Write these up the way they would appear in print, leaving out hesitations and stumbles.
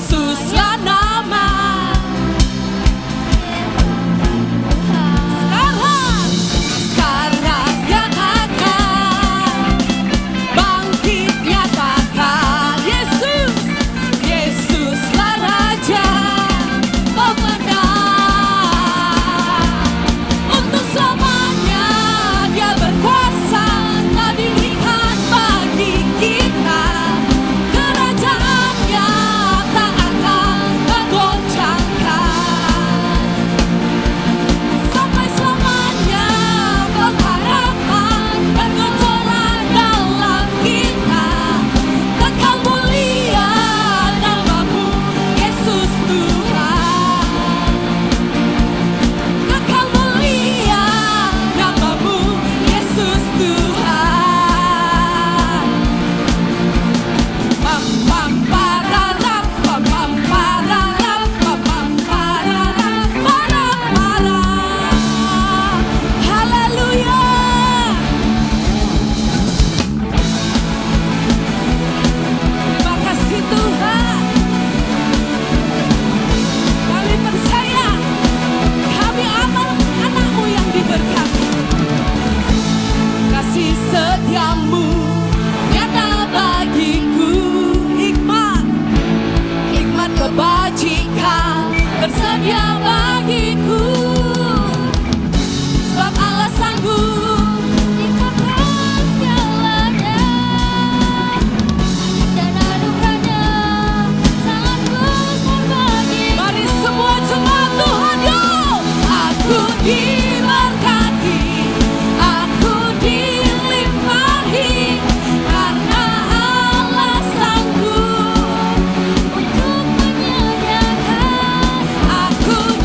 Yesuslah nama. Sekarang nyatakan, bangkit nyatakan, Yesuslah Raja pemenang. Untuk selamanya Dia berkuasa, telah diberikan bagi kita. Kerajaannya tak akan tergoncangkan. Sampai selamanya pengharapan dan gejolak dalam kita. Kekal mulia namamu, Yesus Tuhan. Kekal mulia namamu, Yesus Tuhan. Pam pam pararam, pam pam pararam, pam pam pararam, pararam, pararam. Haleluya. Terima kasih Tuhan. Kami percaya kami anak-anak-Mu yang diberkati. Kasih setiamu nyata bagiku, hikmat kebajikan tersedia bagiku. Sebab Allah sanggup ikutkan segalanya, dan anugerahnya sangat besar bagiku. Mari semua jemaat Tuhan, yuk! Aku diberkati, aku dilimpahi, karena Allah sanggup untuk menyediakan. Aku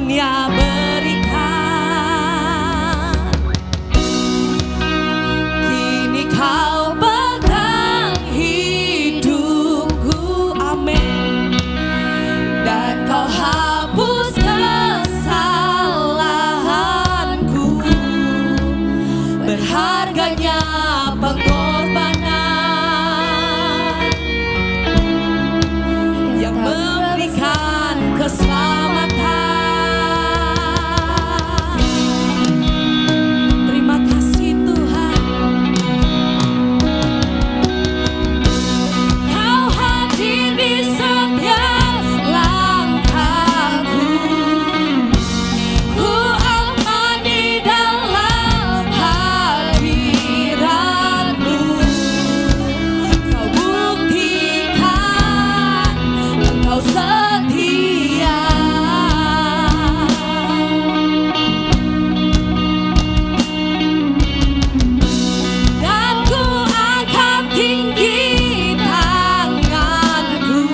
dunia berikan. Kini kau pegang hidupku, amin. Dan kau hapus kesalahanku. Berharganya pengorbanan yang memberikan keselamatan. Terima kasih Tuhan. Kau hadir di setiap langkahku. Ku aman di dalam hadirat-Mu. Kau buktikan Engkau setia. Dan ku angkat tinggi tanganku,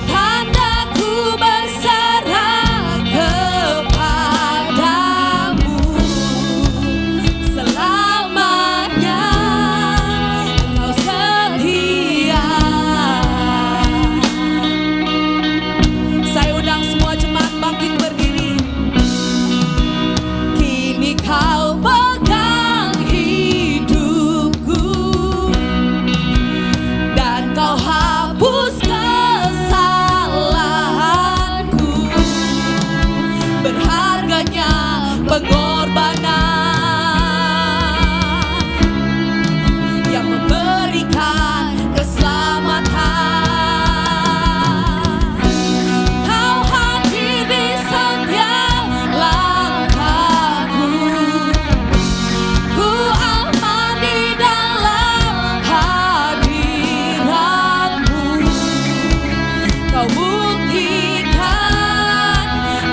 tandaku berserah kepadamu. Selamanya Engkau setia. Saya undang semua jemaat bangkit berdiri. Kini kau pegang hidupku, dan kau hapus kesalahanku. Berharganya pengorbanan yang memberikan keselamatan. Kau hadir di setiap langkahku. Ku aman di dalam hadirat-Mu. Kau buktikan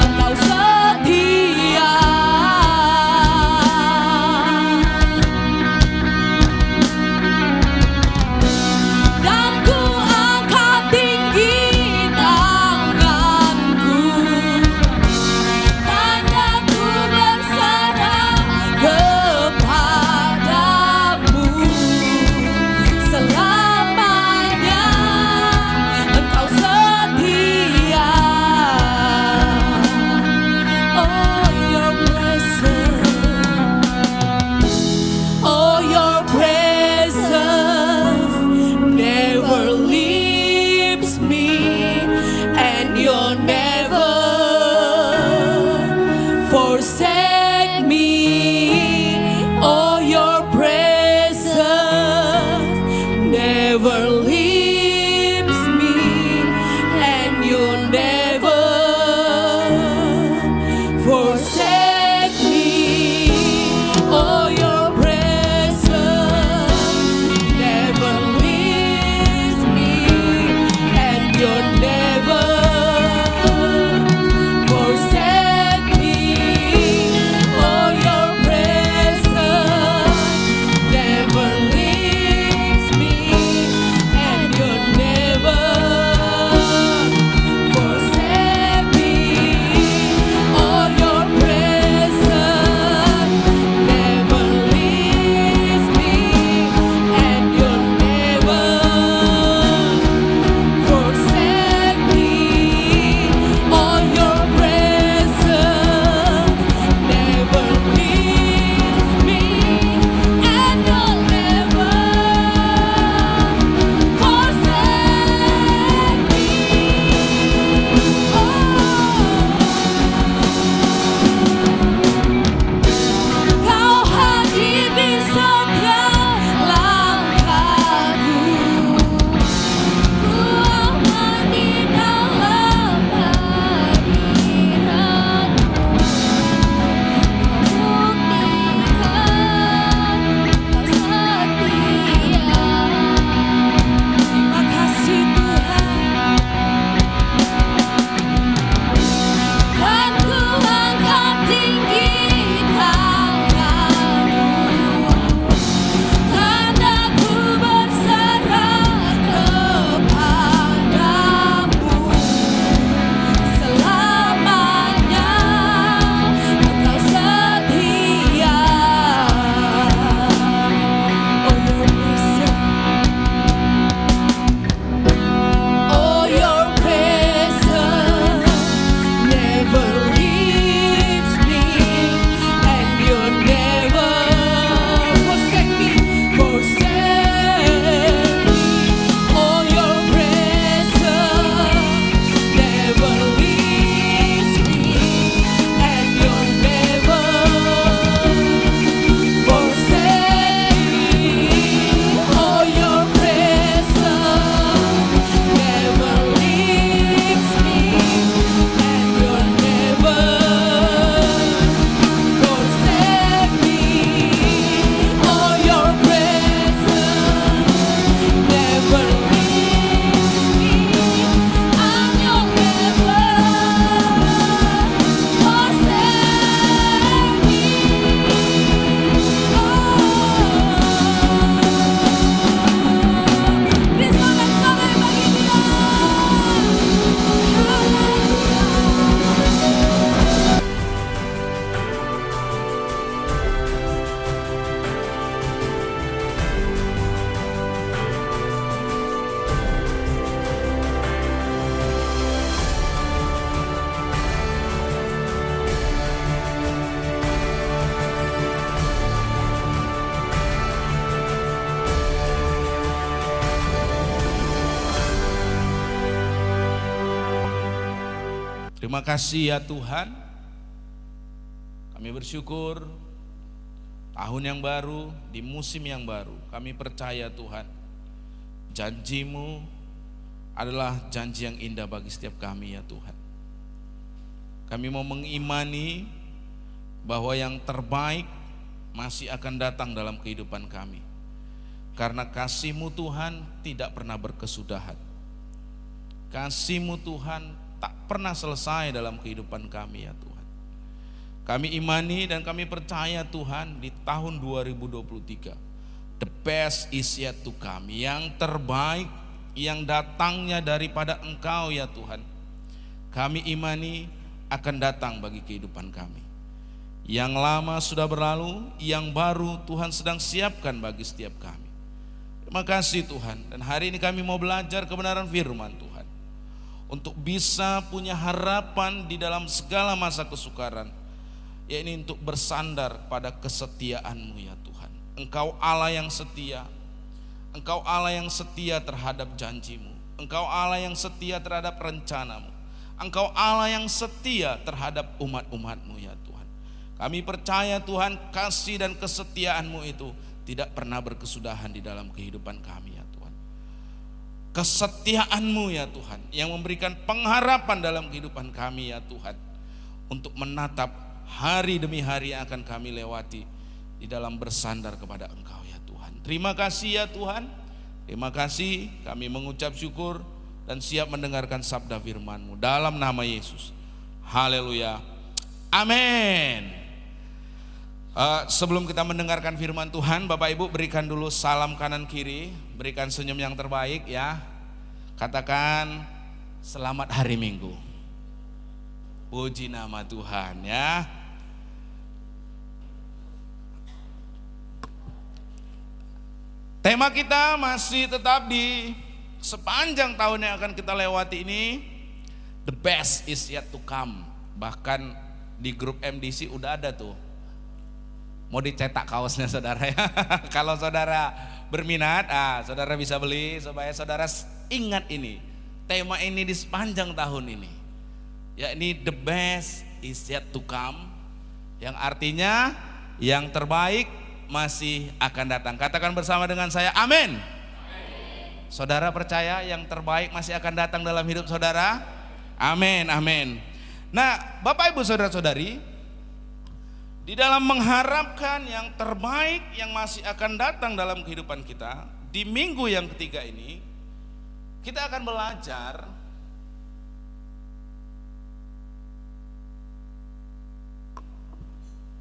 Engkau setia. Terima kasih ya Tuhan. Kami bersyukur tahun yang baru, di musim yang baru. Kami percaya Tuhan, janji-Mu adalah janji yang indah bagi setiap kami ya Tuhan. Kami mau mengimani bahwa yang terbaik masih akan datang dalam kehidupan kami. Karena kasih-Mu Tuhan tidak pernah berkesudahan. Kasih-Mu Tuhan tak pernah selesai dalam kehidupan kami ya Tuhan. Kami imani dan kami percaya Tuhan, di tahun 2023 the best is yet to come. Yang terbaik yang datangnya daripada Engkau ya Tuhan, kami imani akan datang bagi kehidupan kami. Yang lama sudah berlalu, yang baru Tuhan sedang siapkan bagi setiap kami. Terima kasih Tuhan. Dan hari ini kami mau belajar kebenaran firman Tuhan, untuk bisa punya harapan di dalam segala masa kesukaran, yaitu untuk bersandar pada kesetiaan-Mu ya Tuhan. Engkau Allah yang setia. Engkau Allah yang setia terhadap janji-Mu. Engkau Allah yang setia terhadap rencana-Mu. Engkau Allah yang setia terhadap umat-umat-Mu ya Tuhan. Kami percaya Tuhan, kasih dan kesetiaan-Mu itu tidak pernah berkesudahan di dalam kehidupan kami ya Tuhan. Kesetiaan-Mu ya Tuhan yang memberikan pengharapan dalam kehidupan kami ya Tuhan, untuk menatap hari demi hari yang akan kami lewati di dalam bersandar kepada Engkau ya Tuhan. Terima kasih ya Tuhan. Terima kasih, kami mengucap syukur dan siap mendengarkan sabda firman-Mu dalam nama Yesus. Haleluya. Amin. Sebelum kita mendengarkan firman Tuhan, Bapak Ibu berikan dulu salam kanan kiri, berikan senyum yang terbaik ya. Katakan selamat hari Minggu. Puji nama Tuhan ya. Tema kita masih tetap di sepanjang tahun yang akan kita lewati ini, the best is yet to come. Bahkan di grup MDC udah ada tuh, mau dicetak kaosnya saudara ya. Kalau saudara berminat, saudara bisa beli supaya saudara ingat ini, tema ini di sepanjang tahun ini, yakni the best is yet to come, yang artinya yang terbaik masih akan datang. Katakan bersama dengan saya, amin. Saudara percaya yang terbaik masih akan datang dalam hidup saudara? Amin, amin. Nah, Bapak Ibu saudara-saudari, di dalam mengharapkan yang terbaik yang masih akan datang dalam kehidupan kita, di minggu yang ketiga ini kita akan belajar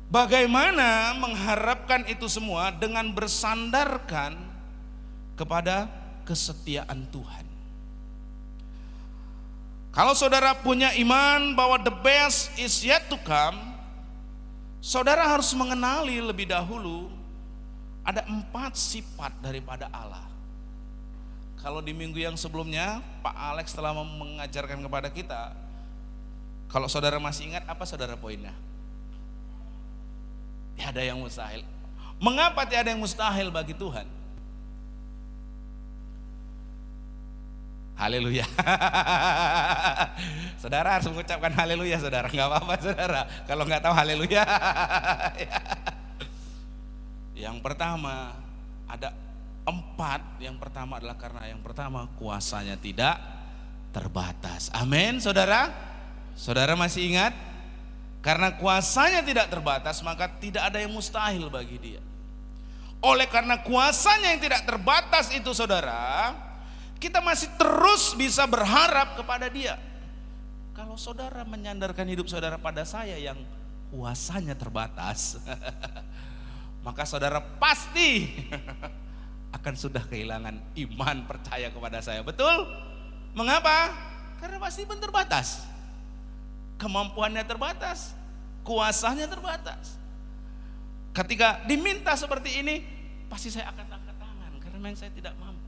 bagaimana mengharapkan itu semua dengan bersandarkan kepada kesetiaan Tuhan. Kalau saudara punya iman bahwa the best is yet to come, saudara harus mengenali lebih dahulu ada 4 sifat daripada Allah. Kalau di minggu yang sebelumnya Pak Alex telah mengajarkan kepada kita, kalau saudara masih ingat apa saudara poinnya? Tiada yang mustahil. Mengapa tiada yang mustahil bagi Tuhan? Haleluya. Saudara harus mengucapkan haleluya saudara. Gak apa-apa saudara kalau gak tahu haleluya. Yang pertama ada 4. Yang pertama adalah karena yang pertama kuasanya tidak terbatas. Amin saudara. Saudara masih ingat? Karena kuasanya tidak terbatas, maka tidak ada yang mustahil bagi Dia. Oleh karena kuasanya yang tidak terbatas itu saudara, kita masih terus bisa berharap kepada Dia. Kalau saudara menyandarkan hidup saudara pada saya yang kuasanya terbatas, maka saudara pasti akan sudah kehilangan iman percaya kepada saya. Betul? Mengapa? Karena pasti pun terbatas. Kemampuannya terbatas, kuasanya terbatas. Ketika diminta seperti ini, pasti saya akan angkat tangan karena memang saya tidak mampu.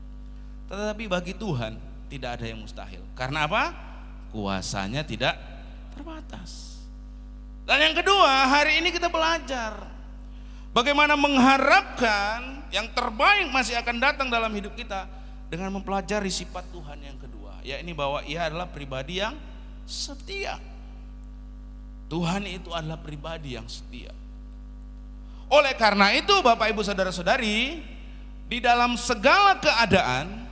Tetapi bagi Tuhan tidak ada yang mustahil. Karena apa? Kuasanya tidak terbatas. Dan yang kedua, hari ini kita belajar bagaimana mengharapkan yang terbaik masih akan datang dalam hidup kita dengan mempelajari sifat Tuhan yang kedua, yakni bahwa Ia adalah pribadi yang setia. Tuhan itu adalah pribadi yang setia. Oleh karena itu Bapak Ibu Saudara-saudari, di dalam segala keadaan,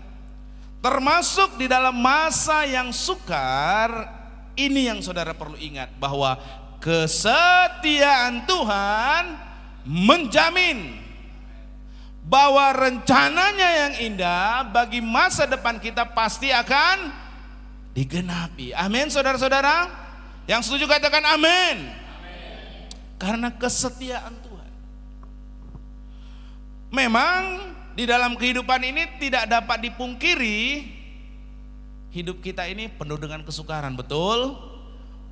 termasuk di dalam masa yang sukar, ini yang saudara perlu ingat, bahwa kesetiaan Tuhan menjamin bahwa rencananya yang indah bagi masa depan kita pasti akan digenapi. Amin saudara-saudara. Yang setuju katakan amin. Karena kesetiaan Tuhan. Memang di dalam kehidupan ini tidak dapat dipungkiri, hidup kita ini penuh dengan kesukaran, betul?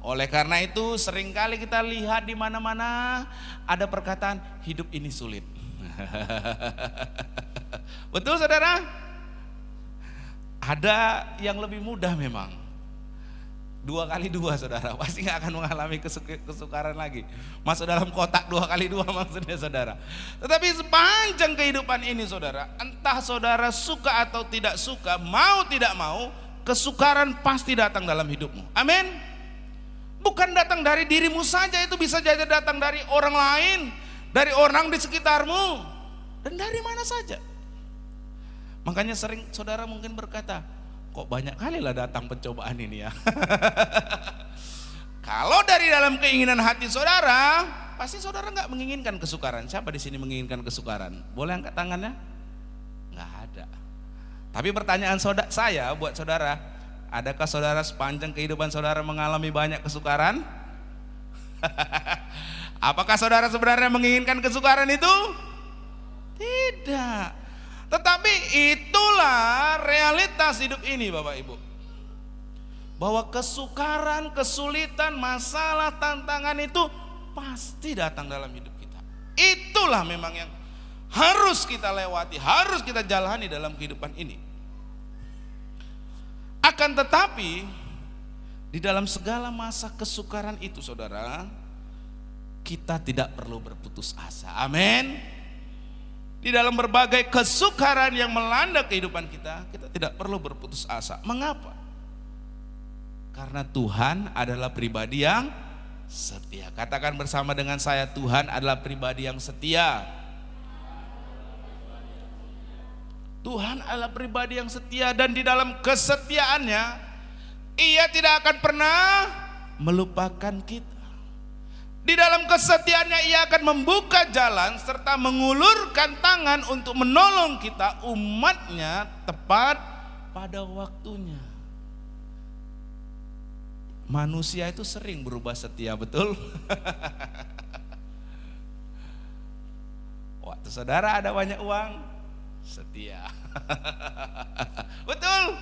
Oleh karena itu seringkali kita lihat di mana-mana ada perkataan hidup ini sulit. Betul saudara? Ada yang lebih mudah memang. 2 kali 2 saudara, pasti gak akan mengalami kesukaran lagi. Masuk dalam kotak 2 kali 2 maksudnya saudara. Tetapi sepanjang kehidupan ini saudara, entah saudara suka atau tidak suka, mau tidak mau, kesukaran pasti datang dalam hidupmu. Amin. Bukan datang dari dirimu saja, itu bisa jadi datang dari orang lain, dari orang di sekitarmu, dan dari mana saja. Makanya sering saudara mungkin berkata, kok banyak kali lah datang pencobaan ini ya. Kalau dari dalam keinginan hati saudara, pasti saudara nggak menginginkan kesukaran. Siapa di sini menginginkan kesukaran? Boleh angkat tangannya? Nggak ada. Tapi pertanyaan saya buat saudara, adakah saudara sepanjang kehidupan saudara mengalami banyak kesukaran? Apakah saudara sebenarnya menginginkan kesukaran itu? Tidak. Tetapi itulah realitas hidup ini Bapak Ibu. Bahwa kesukaran, kesulitan, masalah, tantangan itu pasti datang dalam hidup kita. Itulah memang yang harus kita lewati, harus kita jalani dalam kehidupan ini. Akan tetapi di dalam segala masa kesukaran itu saudara, kita tidak perlu berputus asa. Amin. Di dalam berbagai kesukaran yang melanda kehidupan kita, kita tidak perlu berputus asa. Mengapa? Karena Tuhan adalah pribadi yang setia. Katakan bersama dengan saya, Tuhan adalah pribadi yang setia. Tuhan adalah pribadi yang setia, dan di dalam kesetiaannya Ia tidak akan pernah melupakan kita. Di dalam kesetiaannya Ia akan membuka jalan serta mengulurkan tangan untuk menolong kita, umatnya, tepat pada waktunya. Manusia itu sering berubah setia, betul? Waktu saudara ada banyak uang, setia. Betul?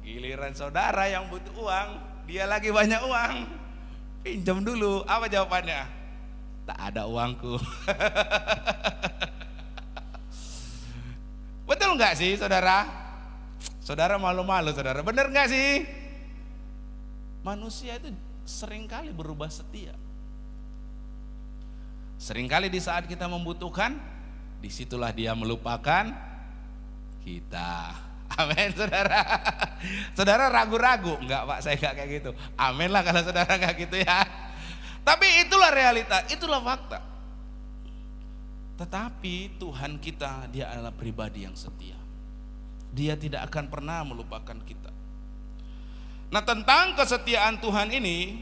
Giliran saudara yang butuh uang, dia lagi banyak uang, pinjam dulu. Apa jawabannya? Tak ada uangku. Betul nggak sih saudara? Saudara malu-malu saudara, bener nggak sih? Manusia itu seringkali berubah setia. Seringkali di saat kita membutuhkan, disitulah dia melupakan kita. Amin saudara. Saudara ragu-ragu? Enggak Pak, saya enggak kayak gitu. Amin lah kalau saudara enggak gitu ya. Tapi itulah realita, itulah fakta. Tetapi Tuhan kita, dia adalah pribadi yang setia. Dia tidak akan pernah melupakan kita. Nah, tentang kesetiaan Tuhan ini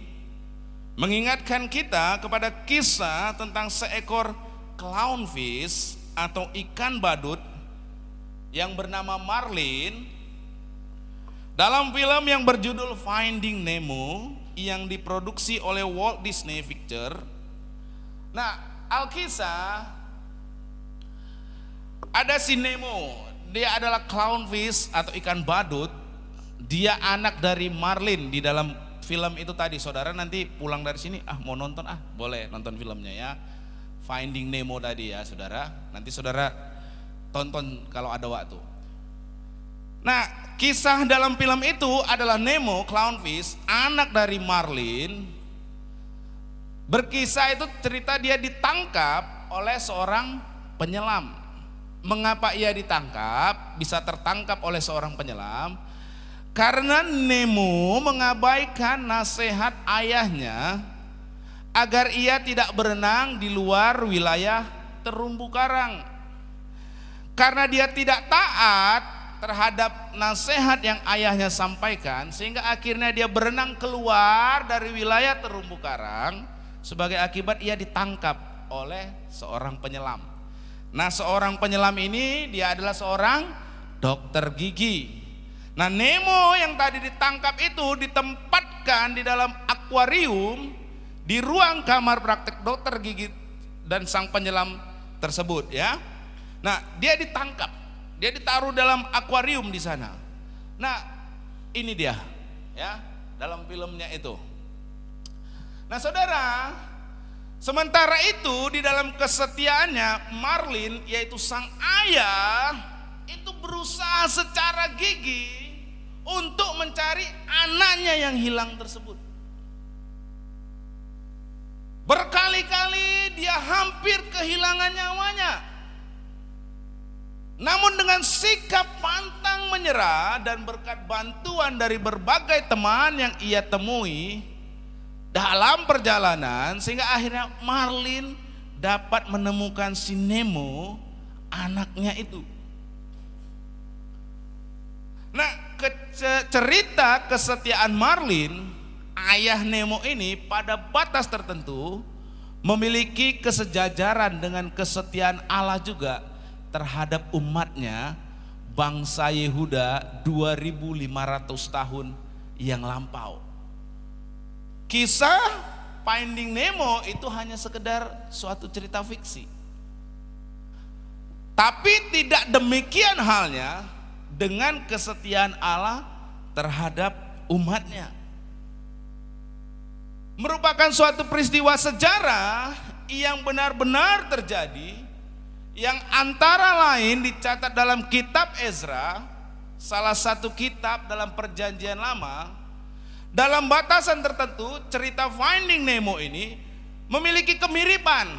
mengingatkan kita kepada kisah tentang seekor clownfish atau ikan badut yang bernama Marlin dalam film yang berjudul Finding Nemo yang diproduksi oleh Walt Disney Picture. Nah, Alkisah ada si Nemo, dia adalah clownfish atau ikan badut. Dia anak dari Marlin di dalam film itu tadi. Saudara nanti pulang dari sini, mau nonton, boleh nonton filmnya ya, Finding Nemo tadi ya saudara. Nanti saudara tonton kalau ada waktu. Nah, kisah dalam film itu adalah Nemo, clownfish, anak dari Marlin. Berkisah itu cerita dia ditangkap oleh seorang penyelam. Mengapa ia ditangkap, bisa tertangkap oleh seorang penyelam? Karena Nemo mengabaikan nasihat ayahnya agar ia tidak berenang di luar wilayah terumbu karang. Karena dia tidak taat terhadap nasihat yang ayahnya sampaikan, sehingga akhirnya dia berenang keluar dari wilayah terumbu karang. Sebagai akibat ia ditangkap oleh seorang penyelam. Nah, seorang penyelam ini dia adalah seorang dokter gigi. Nah, Nemo yang tadi ditangkap itu ditempatkan di dalam akuarium di ruang kamar praktek dokter gigi dan sang penyelam tersebut, ya. Nah, dia ditangkap, dia ditaruh dalam akuarium di sana. Nah, ini dia, ya, dalam filmnya itu. Nah, saudara, sementara itu di dalam kesetiaannya, Marlin, yaitu sang ayah, itu berusaha secara gigih untuk mencari anaknya yang hilang tersebut. Berkali-kali dia hampir kehilangan nyawanya. Namun dengan sikap pantang menyerah dan berkat bantuan dari berbagai teman yang ia temui dalam perjalanan, sehingga akhirnya Marlin dapat menemukan si Nemo, anaknya itu. Nah, cerita kesetiaan Marlin, ayah Nemo ini, pada batas tertentu memiliki kesejajaran dengan kesetiaan Allah juga terhadap umatnya, bangsa Yehuda 2500 tahun yang lampau. Kisah Finding Nemo itu hanya sekedar suatu cerita fiksi. Tapi tidak demikian halnya dengan kesetiaan Allah terhadap umatnya. Merupakan suatu peristiwa sejarah yang benar-benar terjadi, yang antara lain dicatat dalam kitab Ezra, salah satu kitab dalam perjanjian lama. Dalam batasan tertentu, cerita Finding Nemo ini memiliki kemiripan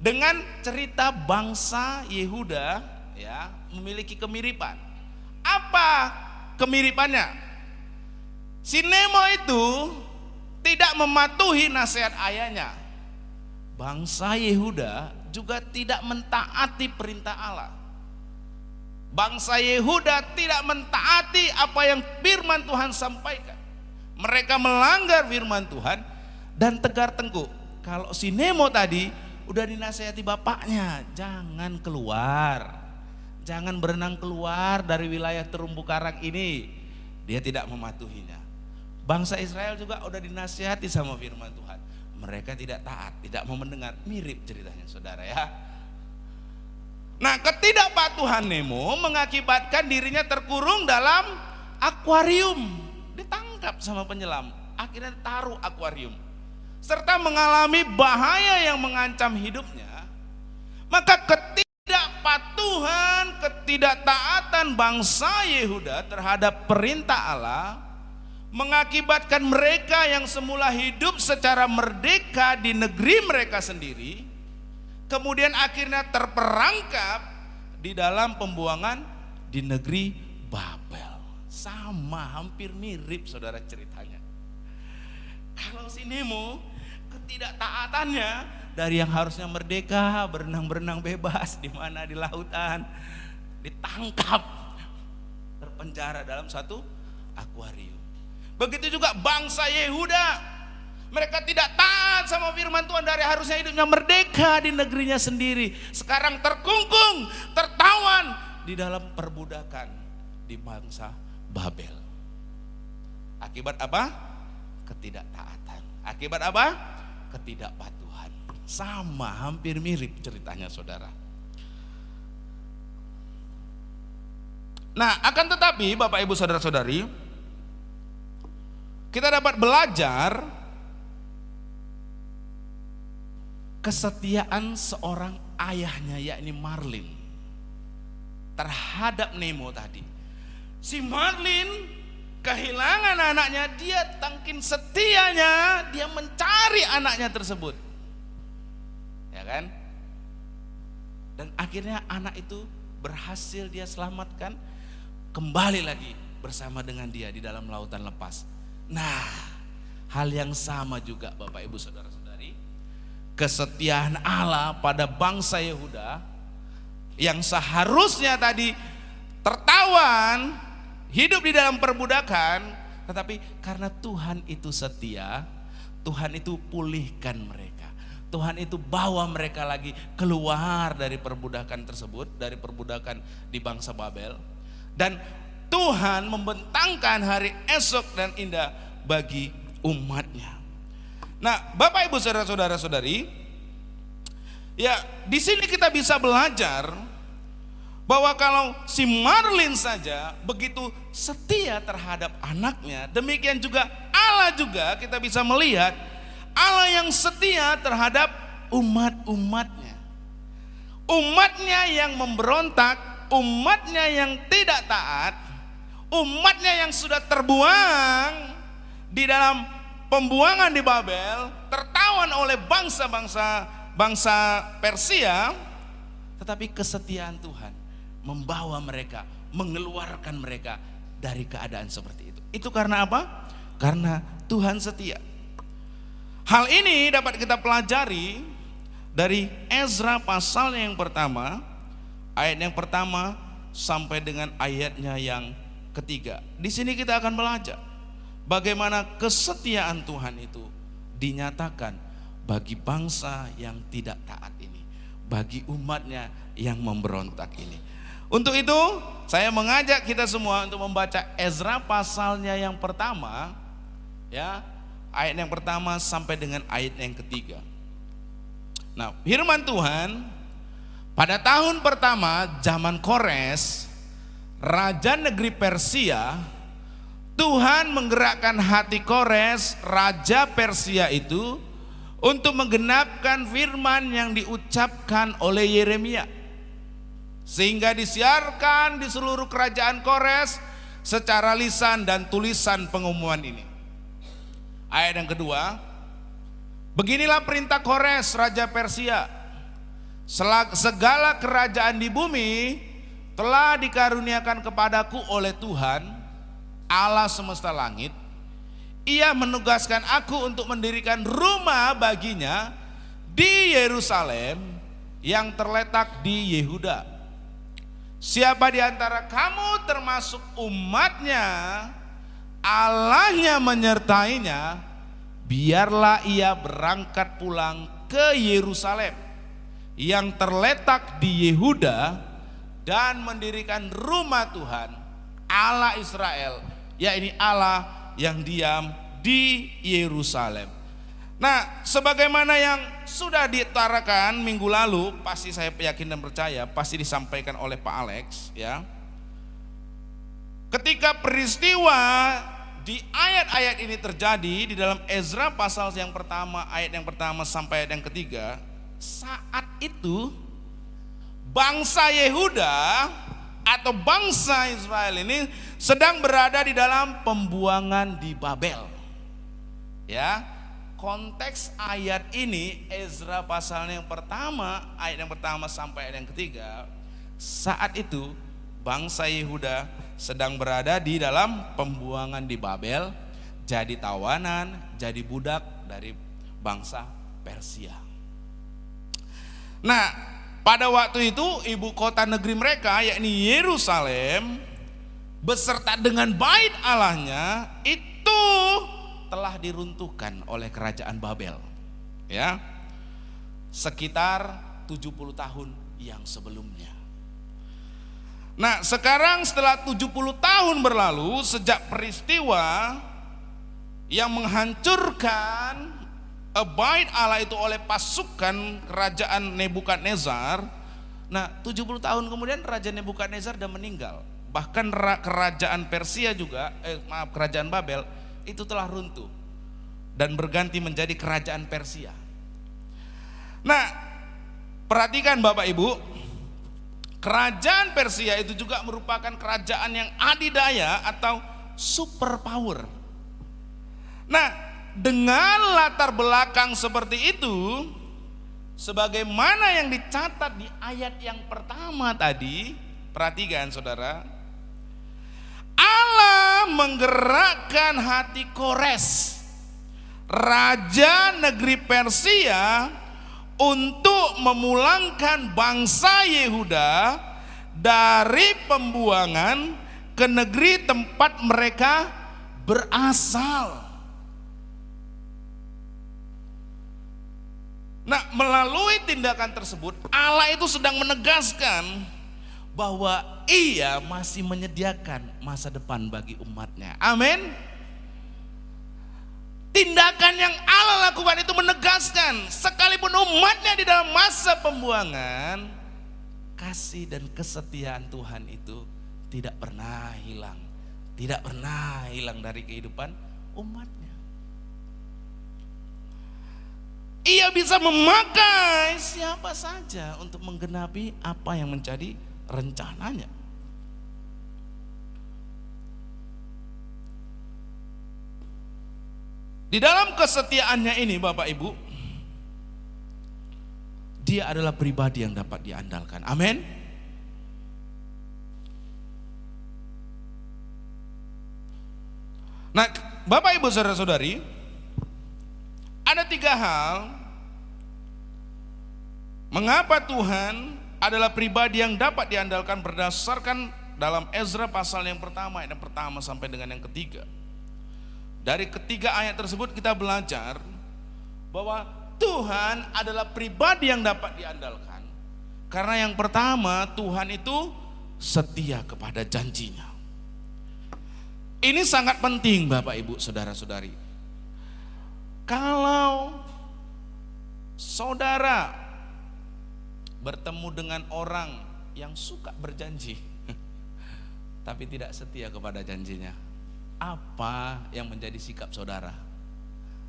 dengan cerita bangsa Yehuda, ya, memiliki kemiripan. Apa kemiripannya? Si Nemo itu tidak mematuhi nasihat ayahnya. Bangsa Yehuda juga tidak mentaati perintah Allah. Bangsa Yehuda tidak mentaati apa yang firman Tuhan sampaikan. Mereka melanggar firman Tuhan dan tegar tengkuk. Kalau si Nemo tadi udah dinasihati bapaknya, jangan keluar, jangan berenang keluar dari wilayah terumbu karang ini. Dia tidak mematuhinya. Bangsa Israel juga udah dinasihati sama firman Tuhan, mereka tidak taat, tidak mau mendengar. Mirip ceritanya, saudara, ya. Nah, ketidakpatuhan Nemo mengakibatkan dirinya terkurung dalam akuarium, ditangkap sama penyelam, akhirnya taruh akuarium, serta mengalami bahaya yang mengancam hidupnya. Maka ketidakpatuhan, ketidaktaatan bangsa Yehuda terhadap perintah Allah mengakibatkan mereka yang semula hidup secara merdeka di negeri mereka sendiri, kemudian akhirnya terperangkap di dalam pembuangan di negeri Babel. Sama, hampir mirip, saudara, ceritanya. Kalau si Nemo, ketidaktaatannya dari yang harusnya merdeka, berenang-berenang bebas di mana, di lautan, ditangkap, terpenjara dalam satu akuarium. Begitu juga bangsa Yehuda, mereka tidak taat sama firman Tuhan dari harusnya hidupnya merdeka di negerinya sendiri, sekarang terkungkung, tertawan di dalam perbudakan di bangsa Babel. Akibat apa? Ketidaktaatan. Akibat apa? Ketidakpatuhan. Sama, hampir mirip ceritanya, saudara. Nah, akan tetapi Bapak Ibu saudara-saudari, kita dapat belajar kesetiaan seorang ayahnya, yakni Marlin, terhadap Nemo tadi. Si Marlin kehilangan anaknya, dia tangkin setianya, dia mencari anaknya tersebut, ya kan? Dan akhirnya anak itu berhasil dia selamatkan, kembali lagi bersama dengan dia di dalam lautan lepas. Nah, Hal yang sama juga Bapak Ibu Saudara-saudari, kesetiaan Allah pada bangsa Yehuda yang seharusnya tadi tertawan, hidup di dalam perbudakan, tetapi karena Tuhan itu setia, Tuhan itu pulihkan mereka. Tuhan itu bawa mereka lagi keluar dari perbudakan tersebut, dari perbudakan di bangsa Babel. Dan Tuhan membentangkan hari esok dan indah bagi umatnya. Nah, Bapak Ibu saudara-saudari, ya di sini kita bisa belajar bahwa kalau si Marlin saja begitu setia terhadap anaknya, demikian juga Allah juga kita bisa melihat Allah yang setia terhadap umat-umatnya. Umatnya yang memberontak, umatnya yang tidak taat, umatnya yang sudah terbuang di dalam pembuangan di Babel, tertawan oleh bangsa Persia, tetapi kesetiaan Tuhan membawa mereka, mengeluarkan mereka dari keadaan seperti itu. Itu karena apa? Karena Tuhan setia. Hal ini dapat kita pelajari dari Ezra pasal yang pertama, ayat yang pertama sampai dengan ayatnya yang ketiga. Di sini kita akan belajar bagaimana kesetiaan Tuhan itu dinyatakan bagi bangsa yang tidak taat ini, bagi umatnya yang memberontak ini. Untuk itu saya mengajak kita semua untuk membaca Ezra pasalnya yang pertama, ya, ayat yang pertama sampai dengan ayat yang ketiga. Nah, firman Tuhan, pada tahun pertama zaman Kores, raja negeri Persia, Tuhan menggerakkan hati Kores, raja Persia itu, untuk menggenapkan firman yang diucapkan oleh Yeremia, sehingga disiarkan di seluruh kerajaan Kores secara lisan dan tulisan pengumuman ini. Ayat yang kedua, beginilah perintah Kores raja Persia, segala kerajaan di bumi telah dikaruniakan kepadaku oleh Tuhan Allah semesta langit. Ia menugaskan aku untuk mendirikan rumah baginya di Yerusalem yang terletak di Yehuda. Siapa di antara kamu termasuk umatnya, Allahnya menyertainya, biarlah ia berangkat pulang ke Yerusalem yang terletak di Yehuda dan mendirikan rumah Tuhan Allah Israel, yakni Allah yang diam di Yerusalem. Nah, sebagaimana yang sudah diutarakan minggu lalu, pasti saya yakin dan percaya pasti disampaikan oleh Pak Alex, ya. Ketika peristiwa di ayat-ayat ini terjadi di dalam Ezra pasal yang pertama, ayat yang pertama sampai ayat yang ketiga, saat itu bangsa Yehuda atau bangsa Israel ini sedang berada di dalam pembuangan di Babel. Ya, konteks ayat ini Ezra pasal yang pertama, ayat yang pertama sampai ayat yang ketiga, saat itu bangsa Yehuda sedang berada di dalam pembuangan di Babel, jadi tawanan, jadi budak dari bangsa Persia. Nah, pada waktu itu ibu kota negeri mereka yakni Yerusalem beserta dengan bait Allahnya itu telah diruntuhkan oleh kerajaan Babel, ya, sekitar 70 tahun yang sebelumnya. Nah, sekarang setelah 70 tahun berlalu sejak peristiwa yang menghancurkan bait Allah itu oleh pasukan kerajaan Nebukadnezar. Nah, 70 tahun kemudian Raja Nebukadnezar sudah meninggal. Bahkan kerajaan Persia juga, kerajaan Babel itu telah runtuh dan berganti menjadi kerajaan Persia. Nah, perhatikan Bapak Ibu, kerajaan Persia itu juga merupakan kerajaan yang adidaya atau superpower. Nah, dengan latar belakang seperti itu, sebagaimana yang dicatat di ayat yang pertama tadi, perhatikan saudara, Allah menggerakkan hati Kores, raja negeri Persia untuk memulangkan bangsa Yehuda dari pembuangan ke negeri tempat mereka berasal. Nah, melalui tindakan tersebut Allah itu sedang menegaskan bahwa Ia masih menyediakan masa depan bagi umatnya. Amin. Tindakan yang Allah lakukan itu menegaskan, sekalipun umatnya di dalam masa pembuangan, kasih dan kesetiaan Tuhan itu tidak pernah hilang, tidak pernah hilang dari kehidupan umatnya. Ia bisa memakai siapa saja untuk menggenapi apa yang menjadi rencananya. Di dalam kesetiaannya ini Bapak Ibu, Dia adalah pribadi yang dapat diandalkan. Amin. Nah, Bapak Ibu saudara-saudari, ada 3 hal mengapa Tuhan adalah pribadi yang dapat diandalkan berdasarkan dalam Ezra pasal yang pertama, ayat yang pertama sampai dengan yang ketiga. Dari ketiga ayat tersebut kita belajar bahwa Tuhan adalah pribadi yang dapat diandalkan. Karena yang pertama, Tuhan itu setia kepada janjinya. Ini sangat penting Bapak Ibu saudara-saudari. Kalau saudara bertemu dengan orang yang suka berjanji tapi tidak setia kepada janjinya, apa yang menjadi sikap saudara?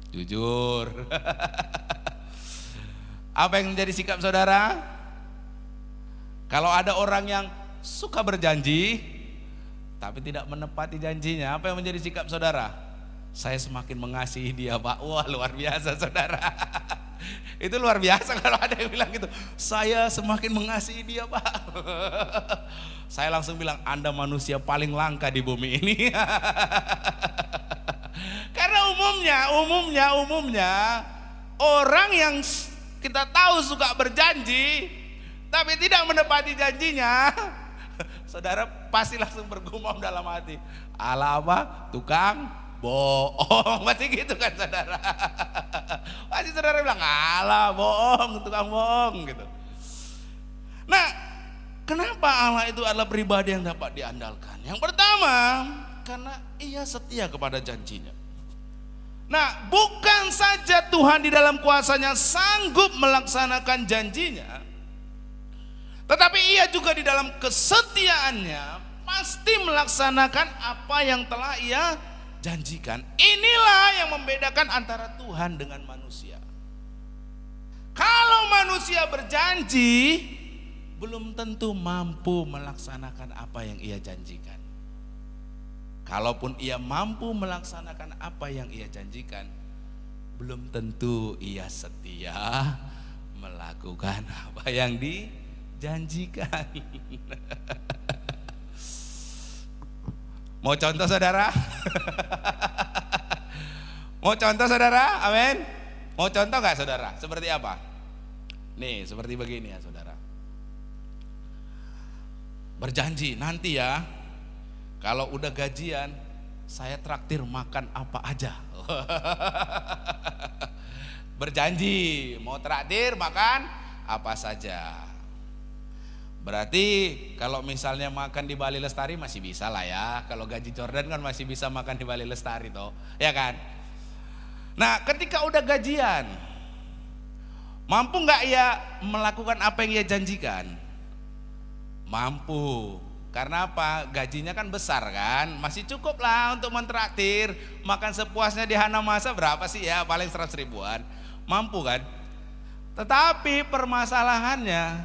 Jujur. Apa yang menjadi sikap saudara? Kalau ada orang yang suka berjanji tapi tidak menepati janjinya, apa yang menjadi sikap saudara? Saya semakin mengasihi dia, Pak. Wah, luar biasa saudara. Itu luar biasa kalau ada yang bilang gitu. Saya semakin mengasihi dia, Pak. Saya langsung bilang, Anda manusia paling langka di bumi ini. Karena umumnya orang yang kita tahu suka berjanji tapi tidak menepati janjinya, saudara pasti langsung bergumam dalam hati, ala apa? Tukang bohong. Pasti gitu kan saudara. Pasti saudara bilang, ala bohong, tukang bohong gitu. Nah, kenapa Allah itu adalah pribadi yang dapat diandalkan? Yang pertama, karena Ia setia kepada janjinya. Nah, bukan saja Tuhan di dalam kuasanya sanggup melaksanakan janjinya, tetapi Ia juga di dalam kesetiaannya pasti melaksanakan apa yang telah Ia janjikan. Inilah yang membedakan antara Tuhan dengan manusia. Kalau manusia berjanji, belum tentu mampu melaksanakan apa yang Ia janjikan. Kalaupun Ia mampu melaksanakan apa yang Ia janjikan, belum tentu Ia setia melakukan apa yang dijanjikan. Mau contoh saudara? Mau contoh saudara? Amin. Mau contoh gak saudara? Seperti apa? Nih, seperti begini ya saudara. Berjanji nanti ya, kalau udah gajian, saya traktir makan apa aja. Berjanji mau traktir makan apa saja. Berarti kalau misalnya makan di Bali Lestari masih bisa lah ya. Kalau gaji Jordan kan masih bisa makan di Bali Lestari toh, ya kan? Nah, ketika udah gajian, mampu nggak Ia melakukan apa yang Ia janjikan? Mampu. Karena apa? Gajinya kan besar kan, masih cukup lah untuk mentraktir. Makan sepuasnya di Hanamasa berapa sih ya? Paling 100 ribuan. Mampu kan? Tetapi permasalahannya,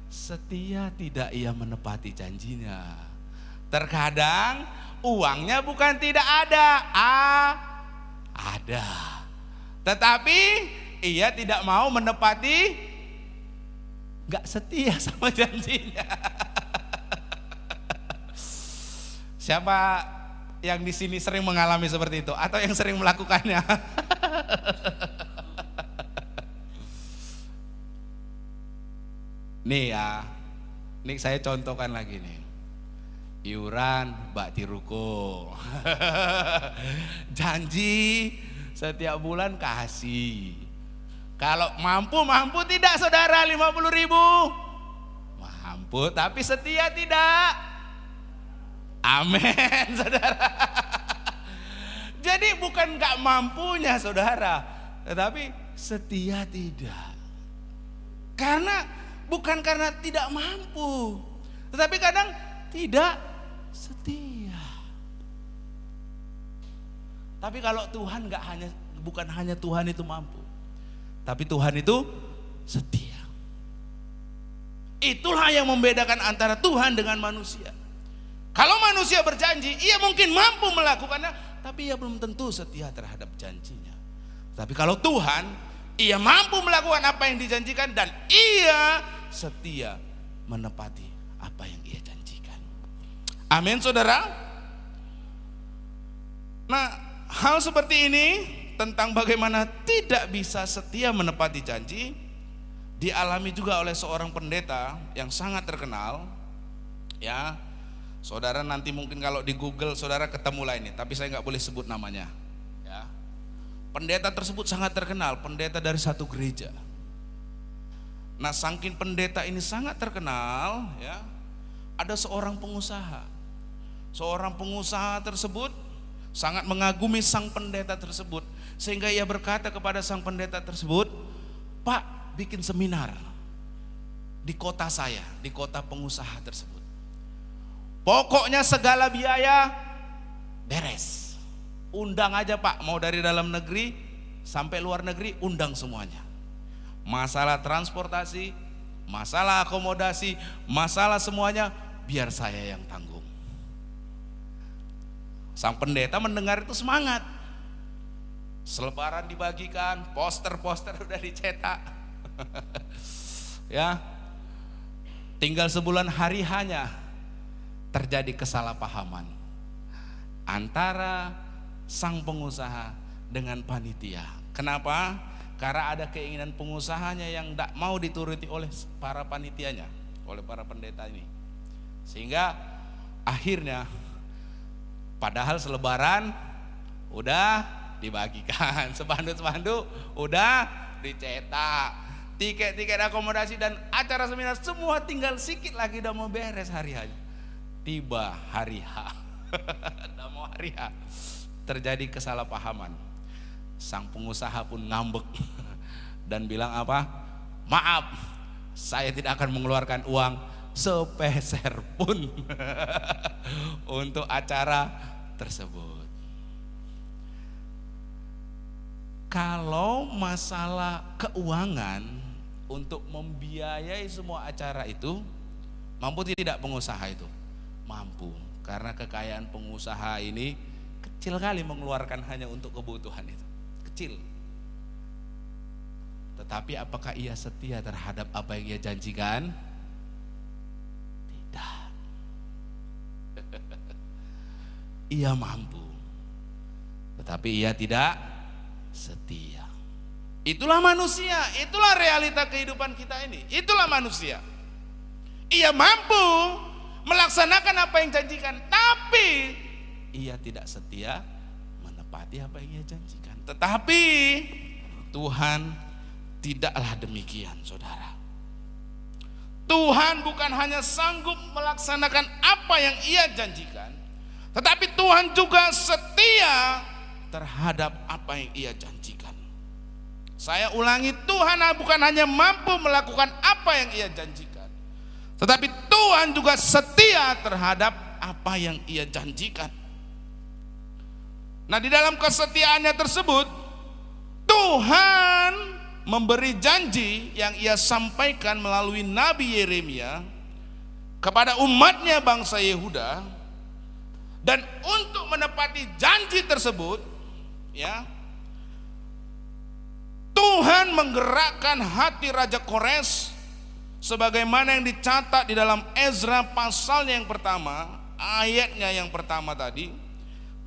setia tidak Ia menepati janjinya. Terkadang uangnya bukan tidak ada, ada. Tetapi Ia tidak mau menepati, gak setia sama janjinya. Siapa yang di sini sering mengalami seperti itu atau yang sering melakukannya? Nih ya, nih saya contohkan lagi nih. Iuran bakti ruko. Janji setiap bulan kasih. Kalau mampu tidak saudara 50.000? Mampu tapi setia tidak? Amin saudara. Jadi bukan gak mampunya saudara, tetapi setia tidak. Bukan karena tidak mampu, tetapi kadang tidak setia. Tapi kalau Tuhan bukan hanya Tuhan itu mampu, tapi Tuhan itu setia. Itulah yang membedakan antara Tuhan dengan manusia. Kalau manusia berjanji, ia mungkin mampu melakukannya, tapi ia belum tentu setia terhadap janjinya. Tapi kalau Tuhan, ia mampu melakukan apa yang dijanjikan dan ia setia menepati apa yang ia janjikan. Amin saudara. Nah, hal seperti ini tentang bagaimana tidak bisa setia menepati janji dialami juga oleh seorang pendeta yang sangat terkenal. Ya, saudara nanti mungkin kalau di Google saudara ketemu lah ini, tapi saya nggak boleh sebut namanya. Ya, pendeta tersebut sangat terkenal, pendeta dari satu gereja. Nah, saking pendeta ini sangat terkenal, ya, ada seorang pengusaha. Seorang pengusaha tersebut sangat mengagumi sang pendeta tersebut, sehingga ia berkata kepada sang pendeta tersebut, "Pak, bikin seminar di kota saya, di kota pengusaha tersebut. Pokoknya segala biaya beres. Undang aja Pak, mau dari dalam negeri sampai luar negeri, undang semuanya. Masalah transportasi, masalah akomodasi, masalah semuanya biar saya yang tanggung." Sang pendeta mendengar itu semangat. Selebaran dibagikan, poster-poster udah dicetak. Ya, tinggal sebulan hari hanya terjadi kesalahpahaman antara sang pengusaha dengan panitia. Kenapa? Karena ada keinginan pengusahanya yang tidak mau dituruti oleh para panitianya, oleh para pendeta ini. Sehingga akhirnya padahal selebaran udah dibagikan, spanduk-spanduk udah dicetak, tiket-tiket akomodasi dan acara seminar semua tinggal sikit lagi udah mau beres hari H. Tiba hari H. Udah mau hari H. Terjadi kesalahpahaman. Sang pengusaha pun ngambek dan bilang apa? "Maaf, saya tidak akan mengeluarkan uang sepeser pun untuk acara tersebut." Kalau masalah keuangan untuk membiayai semua acara itu, mampu tidak pengusaha itu? Mampu, karena kekayaan pengusaha ini kecil kali mengeluarkan hanya untuk kebutuhan itu. Kecil. Tetapi apakah ia setia terhadap apa yang ia janjikan? Tidak. Ia mampu, tetapi ia tidak setia. Itulah manusia, itulah realita kehidupan kita ini. Itulah manusia. Ia mampu melaksanakan apa yang janjikan, tapi ia tidak setia menepati apa yang ia janjikan. Tetapi Tuhan tidaklah demikian, saudara. Tuhan bukan hanya sanggup melaksanakan apa yang ia janjikan, tetapi Tuhan juga setia terhadap apa yang ia janjikan. Saya ulangi, Tuhan bukan hanya mampu melakukan apa yang ia janjikan, tetapi Tuhan juga setia terhadap apa yang ia janjikan. Nah, di dalam kesetiaannya tersebut, Tuhan memberi janji yang ia sampaikan melalui Nabi Yeremia kepada umatnya bangsa Yehuda. Dan untuk menepati janji tersebut, ya, Tuhan menggerakkan hati Raja Kores sebagaimana yang dicatat di dalam Ezra pasalnya yang pertama, ayatnya yang pertama tadi.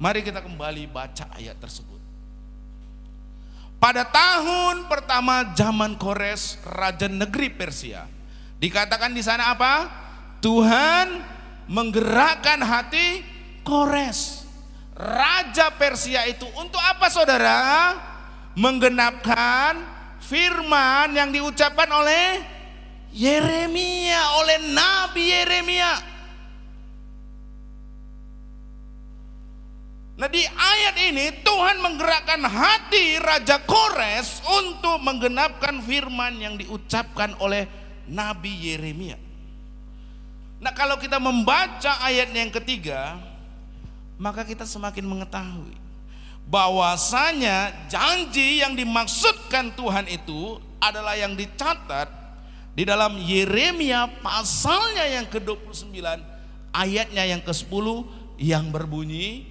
Mari kita kembali baca ayat tersebut. pada tahun pertama zaman Kores, raja negeri Persia. Dikatakan di sana apa? Tuhan menggerakkan hati Kores, raja Persia itu untuk apa saudara? Menggenapkan firman yang diucapkan oleh Yeremia, oleh Nabi Yeremia. Nah, di ayat ini Tuhan menggerakkan hati Raja Kores untuk menggenapkan firman yang diucapkan oleh Nabi Yeremia. Nah, kalau kita membaca ayat yang ketiga, maka kita semakin mengetahui bahwasanya janji yang dimaksudkan Tuhan itu adalah yang dicatat di dalam Yeremia pasalnya yang ke-29 ayatnya yang ke-10 yang berbunyi,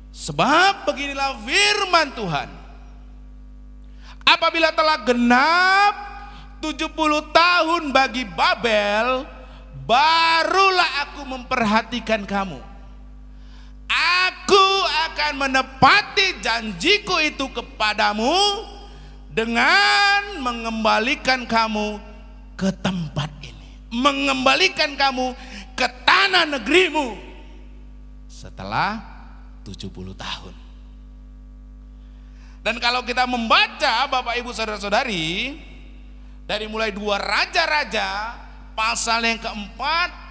sebab beginilah firman Tuhan, apabila telah genap 70 tahun bagi Babel, barulah aku memperhatikan kamu. Aku akan menepati janjiku itu kepadamu dengan mengembalikan kamu ke tempat ini, mengembalikan kamu ke tanah negerimu setelah 70 tahun. Dan kalau kita membaca Bapak Ibu saudara-saudari, dari mulai 2 raja-raja pasal yang keempat,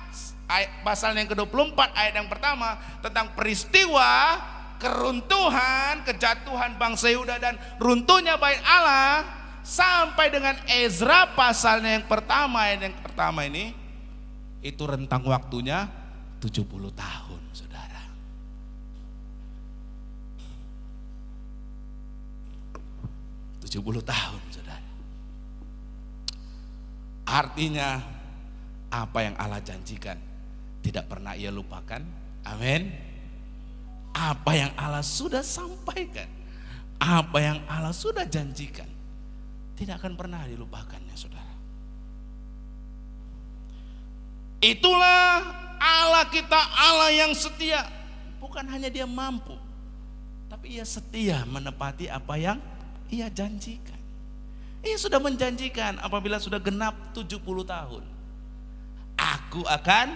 pasal yang ke-24 ayat yang pertama tentang peristiwa keruntuhan, kejatuhan bangsa Yehuda dan runtuhnya bait Allah, sampai dengan Ezra pasalnya yang pertama, ayat yang pertama ini, itu rentang waktunya 70 tahun, saudara. 70 tahun, saudara. Artinya apa yang Allah janjikan tidak pernah ia lupakan. Amin. Apa yang Allah sudah sampaikan, apa yang Allah sudah janjikan, tidak akan pernah dilupakannya, saudara. Itulah Allah kita, Allah yang setia. Bukan hanya dia mampu, tapi ia setia menepati apa yang ia janjikan. Ia sudah menjanjikan apabila sudah genap 70 tahun, aku akan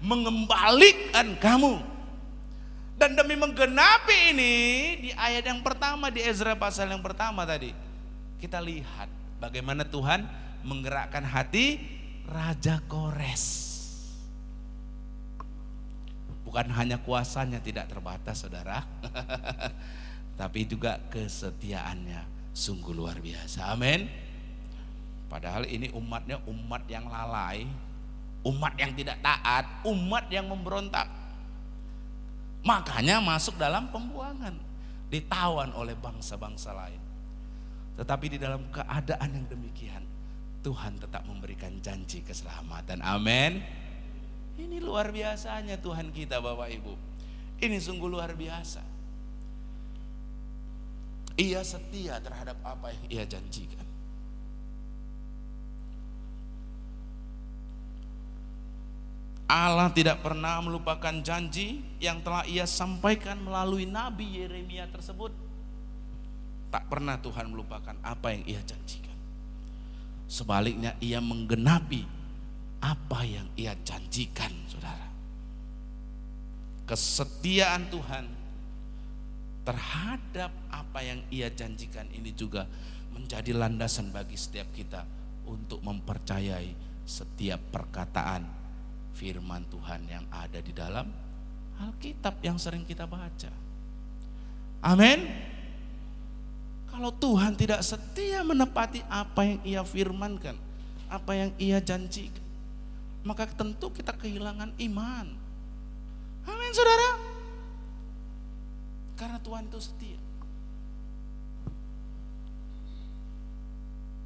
mengembalikan kamu. Dan demi menggenapi ini, di ayat yang pertama di Ezra pasal yang pertama tadi, kita lihat bagaimana Tuhan menggerakkan hati Raja Kores. Bukan hanya kuasanya tidak terbatas, saudara, tapi juga kesetiaannya sungguh luar biasa. Amin. Padahal ini umatnya umat yang lalai, umat yang tidak taat, umat yang memberontak. Makanya masuk dalam pembuangan, ditawan oleh bangsa-bangsa lain. Tetapi di dalam keadaan yang demikian, Tuhan tetap memberikan janji keselamatan. Amin. Ini luar biasanya Tuhan kita, Bapak Ibu. Ini sungguh luar biasa. Ia setia terhadap apa yang ia janjikan. Allah tidak pernah melupakan janji yang telah ia sampaikan melalui Nabi Yeremia tersebut. Tak pernah Tuhan melupakan apa yang ia janjikan. Sebaliknya ia menggenapi apa yang ia janjikan, saudara. Kesetiaan Tuhan terhadap apa yang ia janjikan ini juga menjadi landasan bagi setiap kita untuk mempercayai setiap perkataan firman Tuhan yang ada di dalam Alkitab yang sering kita baca. Amin. Kalau Tuhan tidak setia menepati apa yang ia firmankan, apa yang ia janjikan, maka tentu kita kehilangan iman. Amin, saudara. Karena Tuhan itu setia.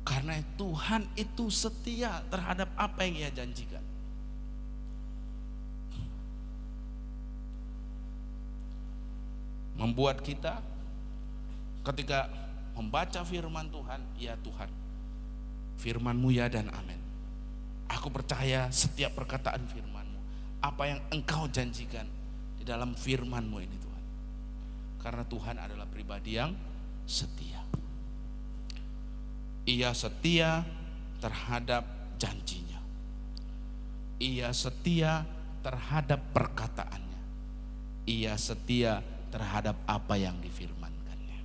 Karena Tuhan itu setia terhadap apa yang ia janjikan. Membuat kita ketika membaca firman Tuhan, ya Tuhan, firman-Mu ya dan amin. Aku percaya setiap perkataan firman-Mu, apa yang Engkau janjikan di dalam firman-Mu ini, Tuhan. Karena Tuhan adalah pribadi yang setia. Ia setia terhadap janjinya. Ia setia terhadap perkataannya. Ia setia terhadap apa yang difirmankannya.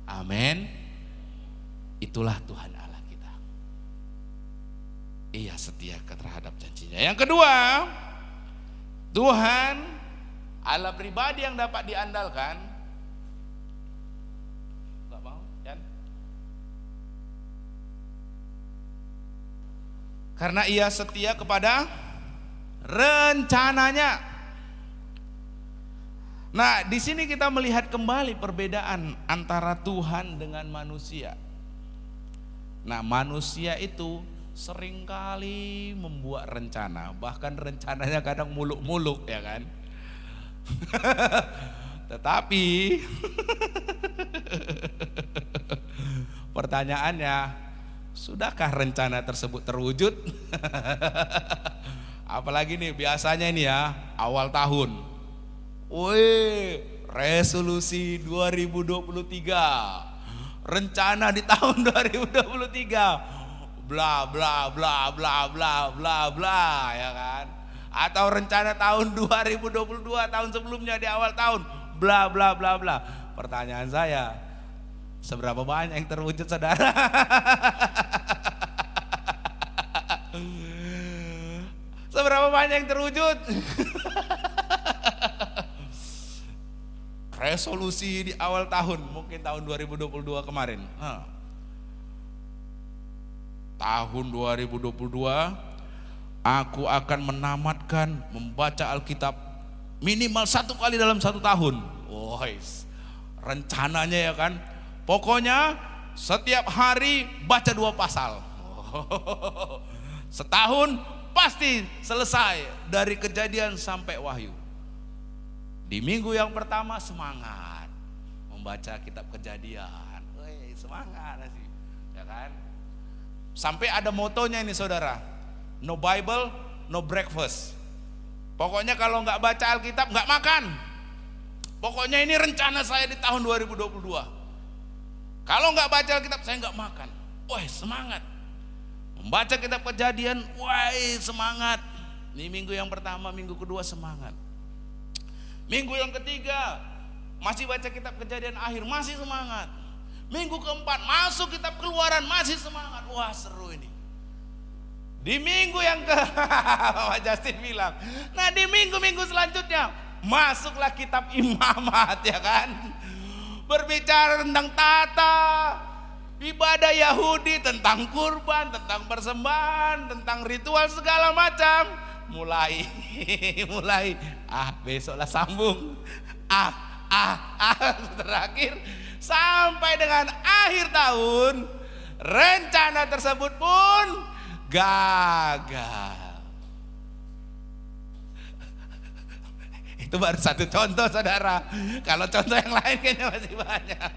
Amin. Itulah Tuhan Allah kita. Ia setia terhadap janjinya. Yang kedua, Tuhan Allah pribadi yang dapat diandalkan. Enggak mau, Jan? Karena ia setia kepada rencananya. Nah, di sini kita melihat kembali perbedaan antara Tuhan dengan manusia. Nah, manusia itu seringkali membuat rencana, bahkan rencananya kadang muluk-muluk, ya kan? Tetapi pertanyaannya, sudahkah rencana tersebut terwujud? Apalagi nih biasanya ini ya, awal tahun. Woi, resolusi 2023. Rencana di tahun 2023. Bla bla bla bla bla bla bla, ya kan? Atau rencana tahun 2022, tahun sebelumnya di awal tahun, bla bla bla bla. Pertanyaan saya, seberapa banyak yang terwujud, saudara? Seberapa banyak yang terwujud? Resolusi di awal tahun, mungkin tahun 2022 kemarin. Tahun 2022 aku akan menamatkan membaca Alkitab minimal 1 kali dalam 1 tahun. Rencananya ya kan. Pokoknya setiap hari baca 2 pasal. Setahun pasti selesai dari Kejadian sampai Wahyu. Di minggu yang pertama semangat membaca kitab Kejadian. Semangat sih, ya kan? Sampai ada motonya ini, saudara. No Bible, no breakfast. Pokoknya kalau nggak baca Alkitab nggak makan. Pokoknya ini rencana saya di tahun 2022. Kalau nggak baca Alkitab saya nggak makan. Semangat. Membaca kitab Kejadian, semangat. Ini minggu yang pertama, minggu kedua semangat. Minggu yang ketiga masih baca kitab Kejadian akhir, masih semangat. Minggu keempat masuk kitab Keluaran, masih semangat. Seru ini. Di minggu yang ke Pak Justin bilang, nah di minggu-minggu selanjutnya masuklah kitab Imamat, ya kan? Berbicara tentang tata ibadah Yahudi, tentang kurban, tentang persembahan, tentang ritual segala macam. Mulai besoklah sambung, terakhir sampai dengan akhir tahun rencana tersebut pun gagal. Itu baru satu contoh, saudara. Kalau contoh yang lain kayaknya masih banyak.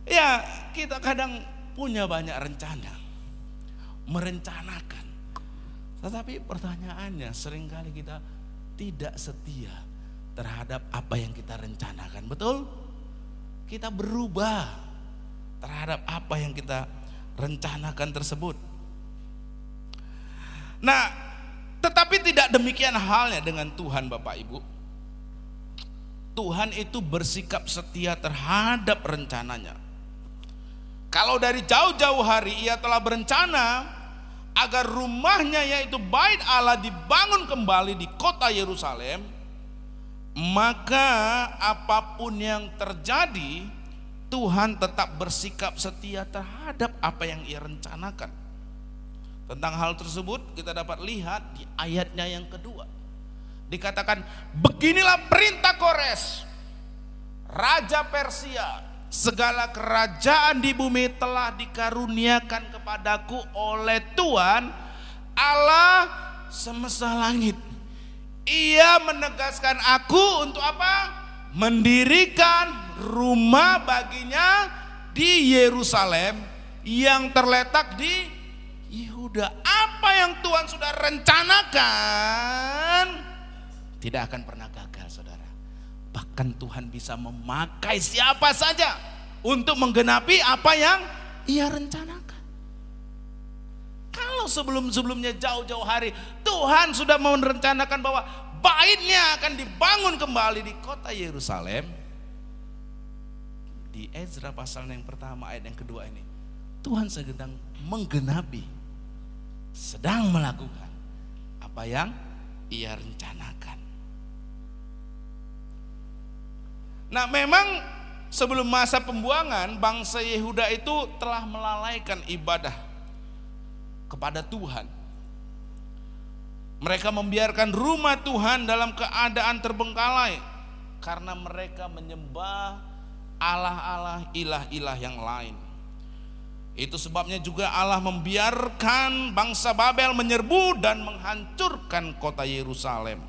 Ya, kita kadang punya banyak rencana, merencanakan. Tetapi pertanyaannya, seringkali kita tidak setia terhadap apa yang kita rencanakan. Betul? Kita berubah terhadap apa yang kita rencanakan tersebut. Nah, tetapi tidak demikian halnya dengan Tuhan, Bapak Ibu. Tuhan itu bersikap setia terhadap rencananya. Kalau dari jauh-jauh hari ia telah berencana agar rumahnya, yaitu bait Allah, dibangun kembali di kota Yerusalem, maka apapun yang terjadi, Tuhan tetap bersikap setia terhadap apa yang ia rencanakan. Tentang hal tersebut kita dapat lihat di ayatnya yang kedua. Dikatakan, beginilah perintah Kores, raja Persia, segala kerajaan di bumi telah dikaruniakan kepadaku oleh Tuhan Allah semesta langit. Ia menegaskan aku untuk apa? Mendirikan rumah baginya di Yerusalem yang terletak di Yehuda. Apa yang Tuhan sudah rencanakan tidak akan pernah gagal, saudara. Bahkan Tuhan bisa memakai siapa saja untuk menggenapi apa yang ia rencanakan. Kalau sebelum-sebelumnya jauh-jauh hari Tuhan sudah merencanakan bahwa baitnya akan dibangun kembali di kota Yerusalem, di Ezra pasal yang pertama ayat yang kedua ini Tuhan sedang menggenapi, sedang melakukan apa yang ia rencanakan. Nah, memang sebelum masa pembuangan, bangsa Yehuda itu telah melalaikan ibadah kepada Tuhan. Mereka membiarkan rumah Tuhan dalam keadaan terbengkalai karena mereka menyembah Allah-Allah, ilah-ilah yang lain. Itu sebabnya juga Allah membiarkan bangsa Babel menyerbu dan menghancurkan kota Yerusalem,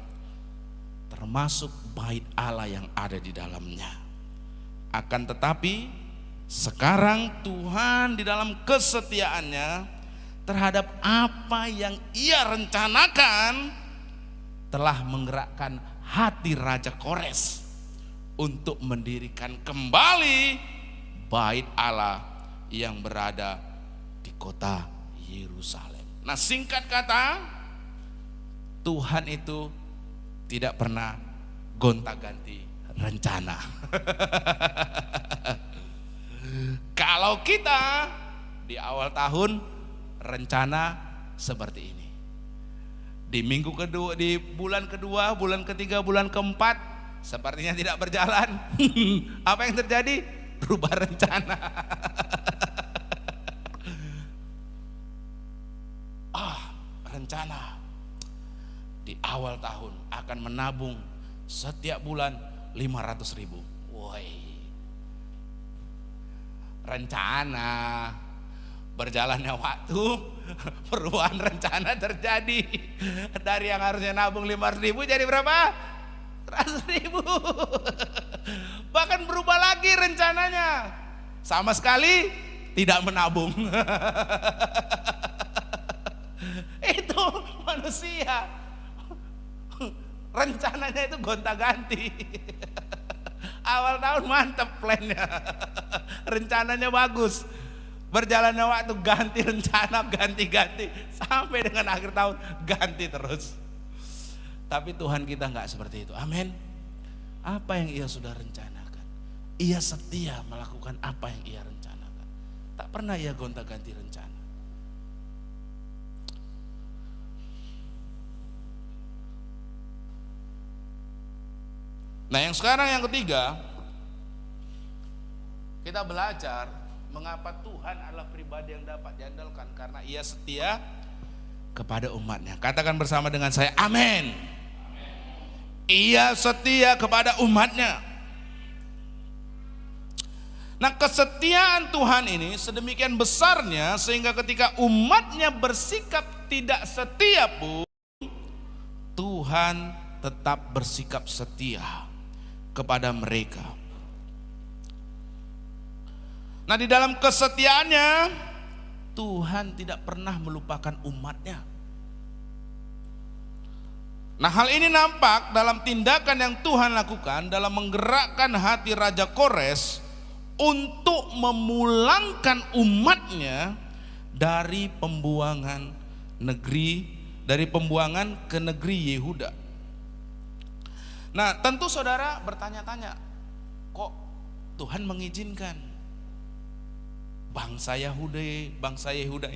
termasuk bait Allah yang ada di dalamnya. Akan tetapi sekarang Tuhan di dalam kesetiaannya terhadap apa yang ia rencanakan telah menggerakkan hati Raja Kores untuk mendirikan kembali bait Allah yang berada di kota Yerusalem. Nah, singkat kata, Tuhan itu tidak pernah gonta-ganti rencana. Kalau kita di awal tahun rencana seperti ini, di minggu kedua, di bulan kedua, bulan ketiga, bulan keempat sepertinya tidak berjalan. Apa yang terjadi? Berubah rencana. Rencana di awal tahun akan menabung setiap bulan 500.000. Woi, rencana, berjalannya waktu, perubahan rencana terjadi. Dari yang harusnya nabung 500.000 jadi berapa? 100.000. Bahkan berubah lagi rencananya, sama sekali tidak menabung. Itu manusia, rencananya itu gonta-ganti. Awal tahun mantap plannya, rencananya bagus, berjalannya waktu ganti rencana, ganti-ganti, sampai dengan akhir tahun ganti terus. Tapi Tuhan kita nggak seperti itu. Amin. Apa yang ia sudah rencanakan, ia setia melakukan apa yang ia rencanakan. Tak pernah ia gonta-ganti rencana. Nah, yang sekarang yang ketiga, kita belajar mengapa Tuhan adalah pribadi yang dapat diandalkan, karena ia setia kepada umatnya. Katakan bersama dengan saya, amin. Ia setia kepada umatnya. Nah, kesetiaan Tuhan ini sedemikian besarnya sehingga ketika umatnya bersikap tidak setia pun, Tuhan tetap bersikap setia kepada mereka. Nah, di dalam kesetiaannya Tuhan tidak pernah melupakan umatnya. Nah, hal ini nampak dalam tindakan yang Tuhan lakukan dalam menggerakkan hati Raja Kores untuk memulangkan umatnya dari pembuangan ke negeri Yehuda. Nah, tentu saudara bertanya-tanya, kok Tuhan mengizinkan bangsa Yehuda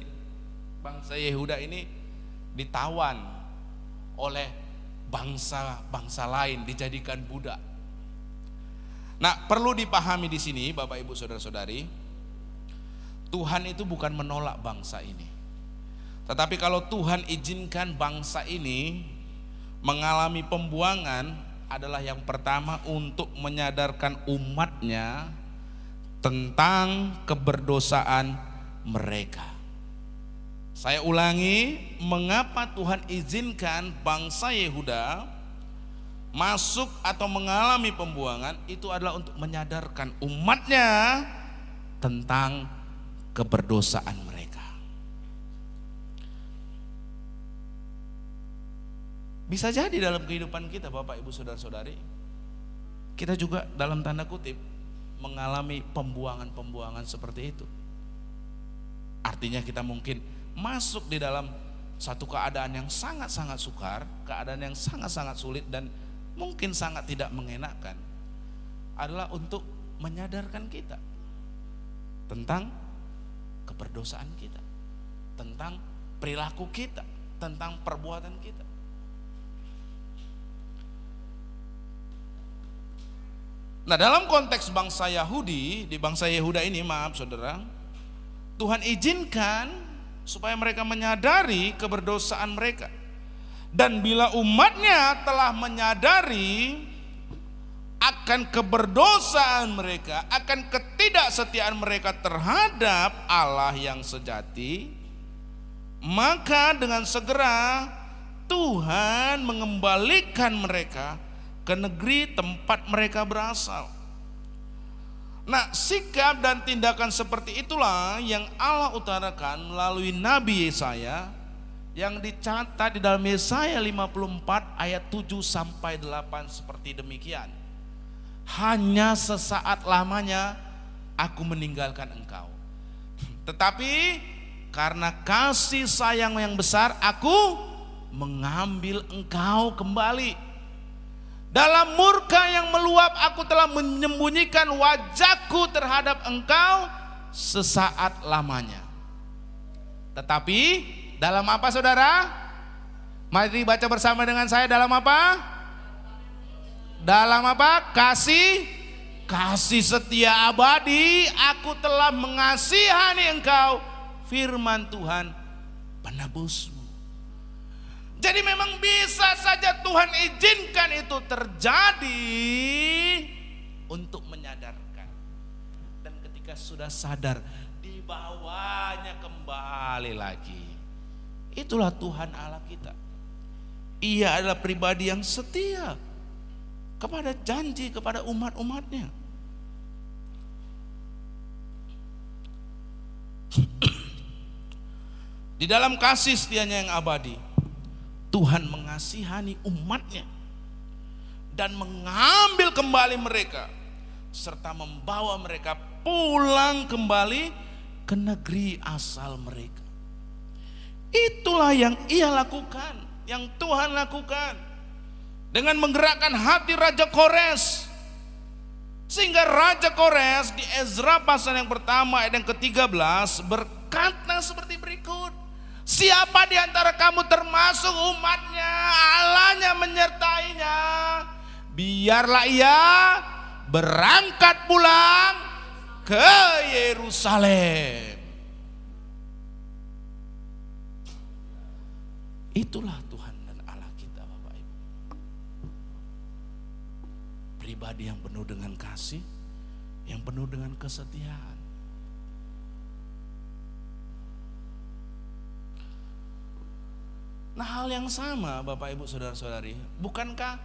ini ditawan oleh bangsa lain, dijadikan budak. Nah, perlu dipahami di sini Bapak Ibu saudara-saudari, Tuhan itu bukan menolak bangsa ini. Tetapi kalau Tuhan izinkan bangsa ini mengalami pembuangan, adalah yang pertama untuk menyadarkan umatnya tentang keberdosaan mereka. Saya ulangi, mengapa Tuhan izinkan bangsa Yehuda masuk atau mengalami pembuangan, itu adalah untuk menyadarkan umatnya tentang keberdosaan mereka. Bisa jadi dalam kehidupan kita Bapak Ibu saudara-saudari, kita juga dalam tanda kutip mengalami pembuangan-pembuangan seperti itu. Artinya kita mungkin masuk di dalam satu keadaan yang sangat-sangat sukar, keadaan yang sangat-sangat sulit dan mungkin sangat tidak mengenakan, adalah untuk menyadarkan kita tentang keberdosaan kita, tentang perilaku kita, tentang perbuatan kita. Nah, dalam konteks bangsa Yahudi, di bangsa Yehuda ini, maaf saudara, Tuhan izinkan supaya mereka menyadari keberdosaan mereka. Dan bila umatnya telah menyadari akan keberdosaan mereka, akan ketidaksetiaan mereka terhadap Allah yang sejati, maka dengan segera Tuhan mengembalikan mereka ke negeri tempat mereka berasal. Nah, sikap dan tindakan seperti itulah yang Allah utarakan melalui Nabi Yesaya, yang dicatat di dalam Yesaya 54 ayat 7 sampai 8 seperti demikian. Hanya sesaat lamanya aku meninggalkan engkau, tetapi karena kasih sayang yang besar aku mengambil engkau kembali. Dalam murka yang meluap aku telah menyembunyikan wajahku terhadap engkau sesaat lamanya. Tetapi dalam apa saudara? Mari baca bersama dengan saya, dalam apa? Dalam apa? Kasih setia abadi aku telah mengasihani engkau, firman Tuhan penebusmu. Jadi memang bisa saja Tuhan izinkan itu terjadi untuk menyadarkan. Dan ketika sudah sadar, dibawanya kembali lagi. Itulah Tuhan Allah kita. Ia adalah pribadi yang setia kepada janji kepada umat-umatnya. Di dalam kasih setianya yang abadi, Tuhan mengasihani umatnya dan mengambil kembali mereka serta membawa mereka pulang kembali ke negeri asal mereka. Itulah yang Ia lakukan, yang Tuhan lakukan dengan menggerakkan hati Raja Kores, sehingga Raja Kores di Ezra pasal yang pertama ayat yang ke-13 berkata seperti berikut: siapa di antara kamu termasuk umatnya, Allahnya menyertainya, biarlah ia berangkat pulang ke Yerusalem. Itulah Tuhan dan Allah kita, Bapak Ibu. Pribadi yang penuh dengan kasih, yang penuh dengan kesetiaan. Nah, hal yang sama Bapak Ibu saudara-saudari, bukankah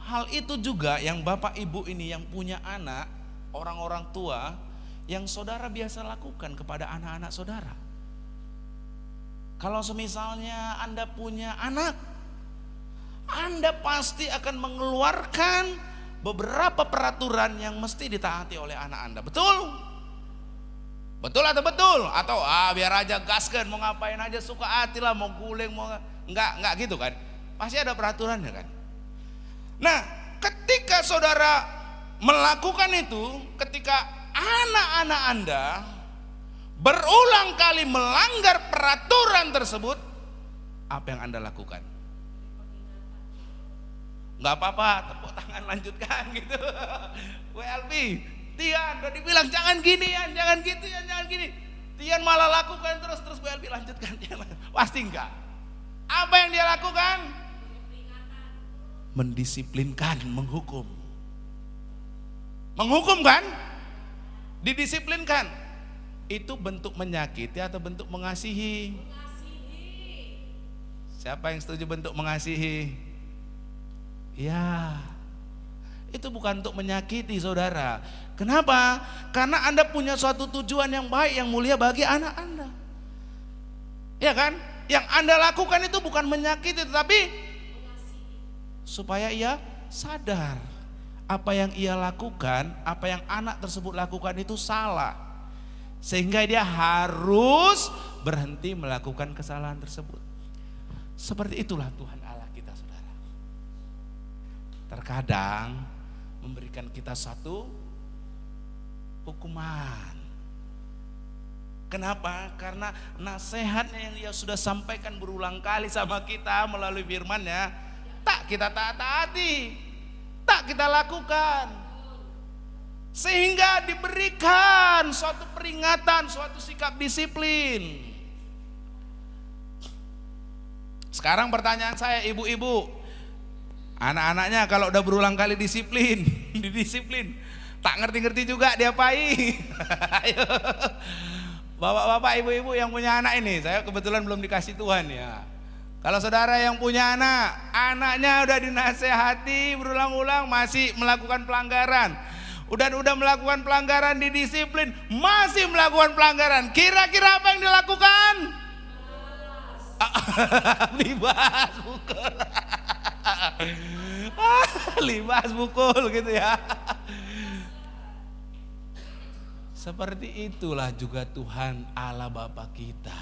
hal itu juga yang Bapak Ibu ini yang punya anak, orang-orang tua, yang saudara biasa lakukan kepada anak-anak saudara? Kalau semisalnya Anda punya anak, Anda pasti akan mengeluarkan beberapa peraturan yang mesti ditaati oleh anak Anda. Betul? Betul atau betul? Atau biar aja gaskan, mau ngapain aja suka hati lah, mau guling, mau enggak gitu kan? Pasti ada peraturannya kan? Nah, ketika saudara melakukan itu, ketika anak-anak Anda berulang kali melanggar peraturan tersebut, apa yang Anda lakukan? Enggak apa-apa, tepuk tangan, lanjutkan gitu. WLB, Tian udah dibilang jangan gini ya, jangan gitu ya, jangan gini. Tian malah lakukan terus WLB lanjutkan. Pasti enggak. Apa yang dia lakukan? Mendisiplinkan, menghukum. Menghukum kan? Didisiplinkan. Itu bentuk menyakiti atau bentuk mengasihi? Siapa yang setuju bentuk mengasihi? Ya, itu bukan untuk menyakiti saudara. Kenapa? Karena Anda punya suatu tujuan yang baik, yang mulia bagi anak Anda. Ya kan? Yang Anda lakukan itu bukan menyakiti, tetapi supaya ia sadar apa yang ia lakukan, apa yang anak tersebut lakukan itu salah, sehingga dia harus berhenti melakukan kesalahan tersebut. Seperti itulah Tuhan Allah kita, saudara. Terkadang memberikan kita satu hukuman. Kenapa? Karena nasihatnya yang dia sudah sampaikan berulang kali sama kita melalui firman-Nya, tak kita taati, tak kita lakukan. Sehingga diberikan suatu peringatan, suatu sikap disiplin. Sekarang pertanyaan saya, ibu-ibu, anak-anaknya kalau udah berulang kali didisiplin, tak ngerti-ngerti juga diapain. Ayo. Bapak-bapak, ibu-ibu yang punya anak ini, saya kebetulan belum dikasih Tuhan ya. Kalau saudara yang punya anak, anaknya udah dinasehati berulang-ulang masih melakukan pelanggaran. Udah melakukan pelanggaran, didisiplin, masih melakukan pelanggaran. Kira-kira apa yang dilakukan? Libas pukul. Libas pukul gitu ya. Seperti itulah juga Tuhan Allah Bapa kita.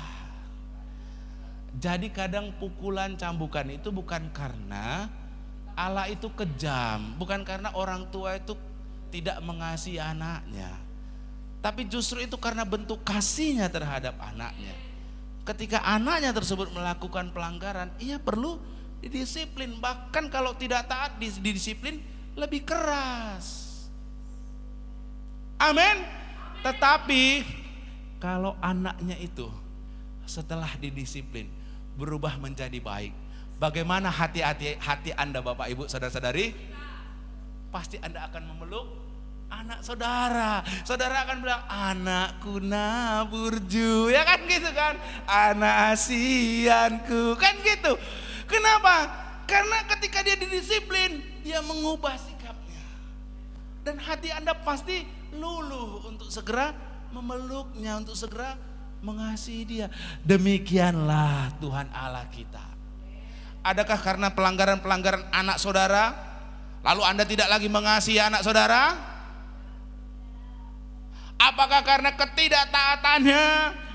Jadi kadang pukulan, cambukan itu bukan karena Allah itu kejam, bukan karena orang tua itu tidak mengasihi anaknya, tapi justru itu karena bentuk kasihnya terhadap anaknya. Ketika anaknya tersebut melakukan pelanggaran, ia perlu didisiplin, bahkan kalau tidak taat didisiplin lebih keras. Amin. Tetapi kalau anaknya itu setelah didisiplin berubah menjadi baik, bagaimana hati Anda, Bapak Ibu, saudara-saudari? Pasti Anda akan memeluk anak saudara. Saudara akan bilang, anakku Naburju, ya kan gitu kan? Anak asianku, kan gitu. Kenapa? Karena ketika dia didisiplin, dia mengubah sikapnya. Dan hati Anda pasti luluh untuk segera memeluknya, untuk segera mengasihi dia. Demikianlah Tuhan Allah kita. Adakah karena pelanggaran-pelanggaran anak saudara, lalu Anda tidak lagi mengasihi anak saudara? Apakah karena ketidaktaatannya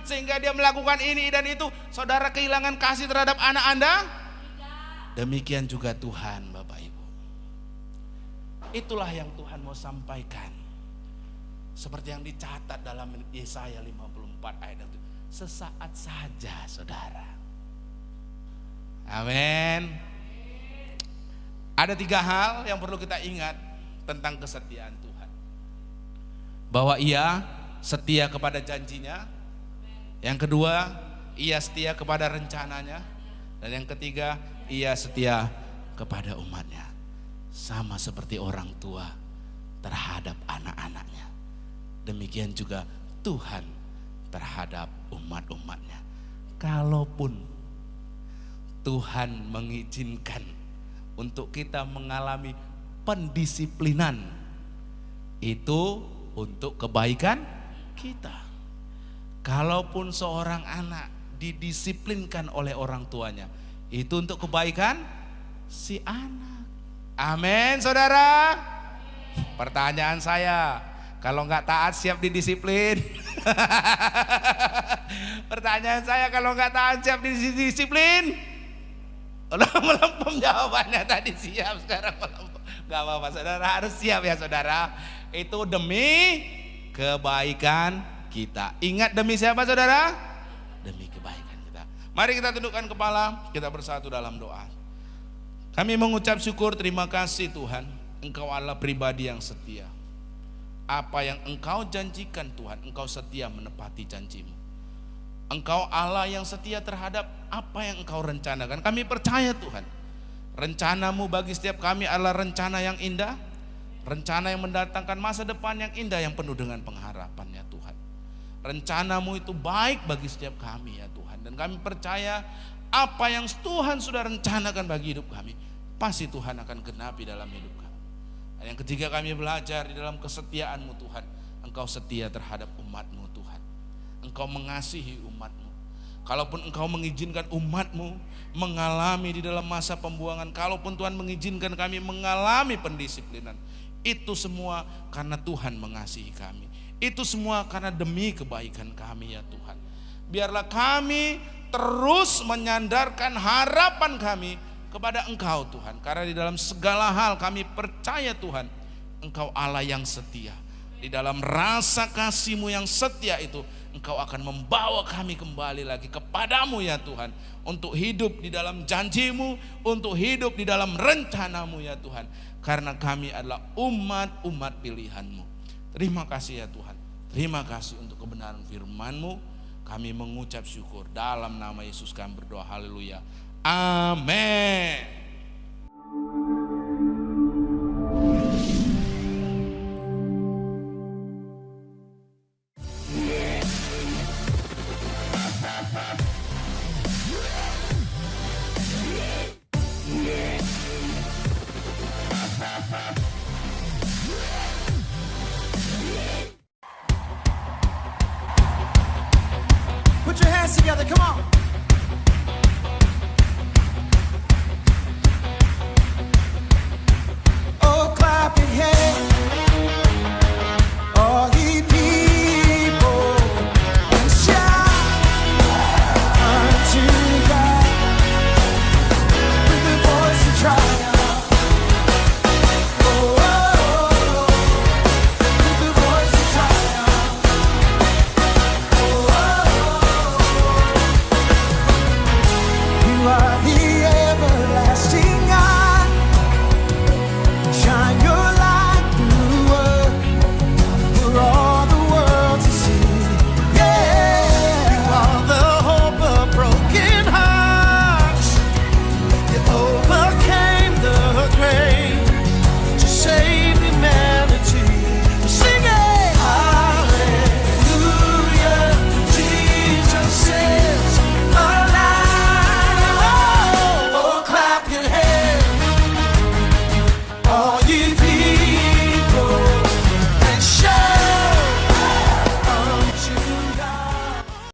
sehingga dia melakukan ini dan itu, saudara kehilangan kasih terhadap anak Anda? Demikian juga Tuhan, Bapak Ibu. Itulah yang Tuhan mau sampaikan. Seperti yang dicatat dalam Yesaya 54 ayat 1. Sesaat saja, saudara. Amin. Ada 3 hal yang perlu kita ingat tentang kesetiaan Tuhan. Bahwa Ia setia kepada janjinya. Yang kedua, Ia setia kepada rencananya. Dan yang ketiga, Ia setia kepada umatnya. Sama seperti orang tua terhadap anak-anaknya, demikian juga Tuhan terhadap umat-umatnya. Kalaupun Tuhan mengizinkan untuk kita mengalami pendisiplinan, itu untuk kebaikan kita. Kalaupun seorang anak didisiplinkan oleh orang tuanya, itu untuk kebaikan si anak. Amin, saudara. Pertanyaan saya, kalau nggak taat siap didisiplin? Pertanyaan saya, kalau nggak taat siap didisiplin? Udah melempem jawabannya tadi, siap, sekarang melempem. Gak apa-apa, saudara harus siap ya saudara. Itu demi kebaikan kita. Ingat, demi siapa saudara? Demi kebaikan kita. Mari kita tundukkan kepala, kita bersatu dalam doa. Kami mengucap syukur, terima kasih Tuhan, Engkau Allah pribadi yang setia. Apa yang Engkau janjikan Tuhan, Engkau setia menepati janjimu. Engkau Allah yang setia terhadap apa yang Engkau rencanakan. Kami percaya Tuhan, rencanamu bagi setiap kami adalah rencana yang indah, rencana yang mendatangkan masa depan yang indah, yang penuh dengan pengharapan ya Tuhan. Rencanamu itu baik bagi setiap kami ya Tuhan. Dan kami percaya apa yang Tuhan sudah rencanakan bagi hidup kami, pasti Tuhan akan genapi dalam hidup kami. Dan yang ketiga, kami belajar di dalam kesetiaan-Mu Tuhan. Engkau setia terhadap umat-Mu Tuhan. Engkau mengasihi umat-Mu. Kalaupun Engkau mengizinkan umat-Mu mengalami di dalam masa pembuangan, kalaupun Tuhan mengizinkan kami mengalami pendisiplinan, Itu semua karena Tuhan mengasihi kami. Itu semua karena demi kebaikan kami ya Tuhan. Biarlah kami terus menyandarkan harapan kami kepada Engkau Tuhan. Karena di dalam segala hal kami percaya Tuhan, Engkau Allah yang setia. Di dalam rasa kasih-Mu yang setia itu, Engkau akan membawa kami kembali lagi kepadamu ya Tuhan. Untuk hidup di dalam janji-Mu, untuk hidup di dalam rencana-Mu ya Tuhan. Karena kami adalah umat-umat pilihan-Mu. Terima kasih ya Tuhan. Terima kasih untuk kebenaran firman-Mu. Kami mengucap syukur dalam nama Yesus kami berdoa. Haleluya. Amin. Put your hands together, come on.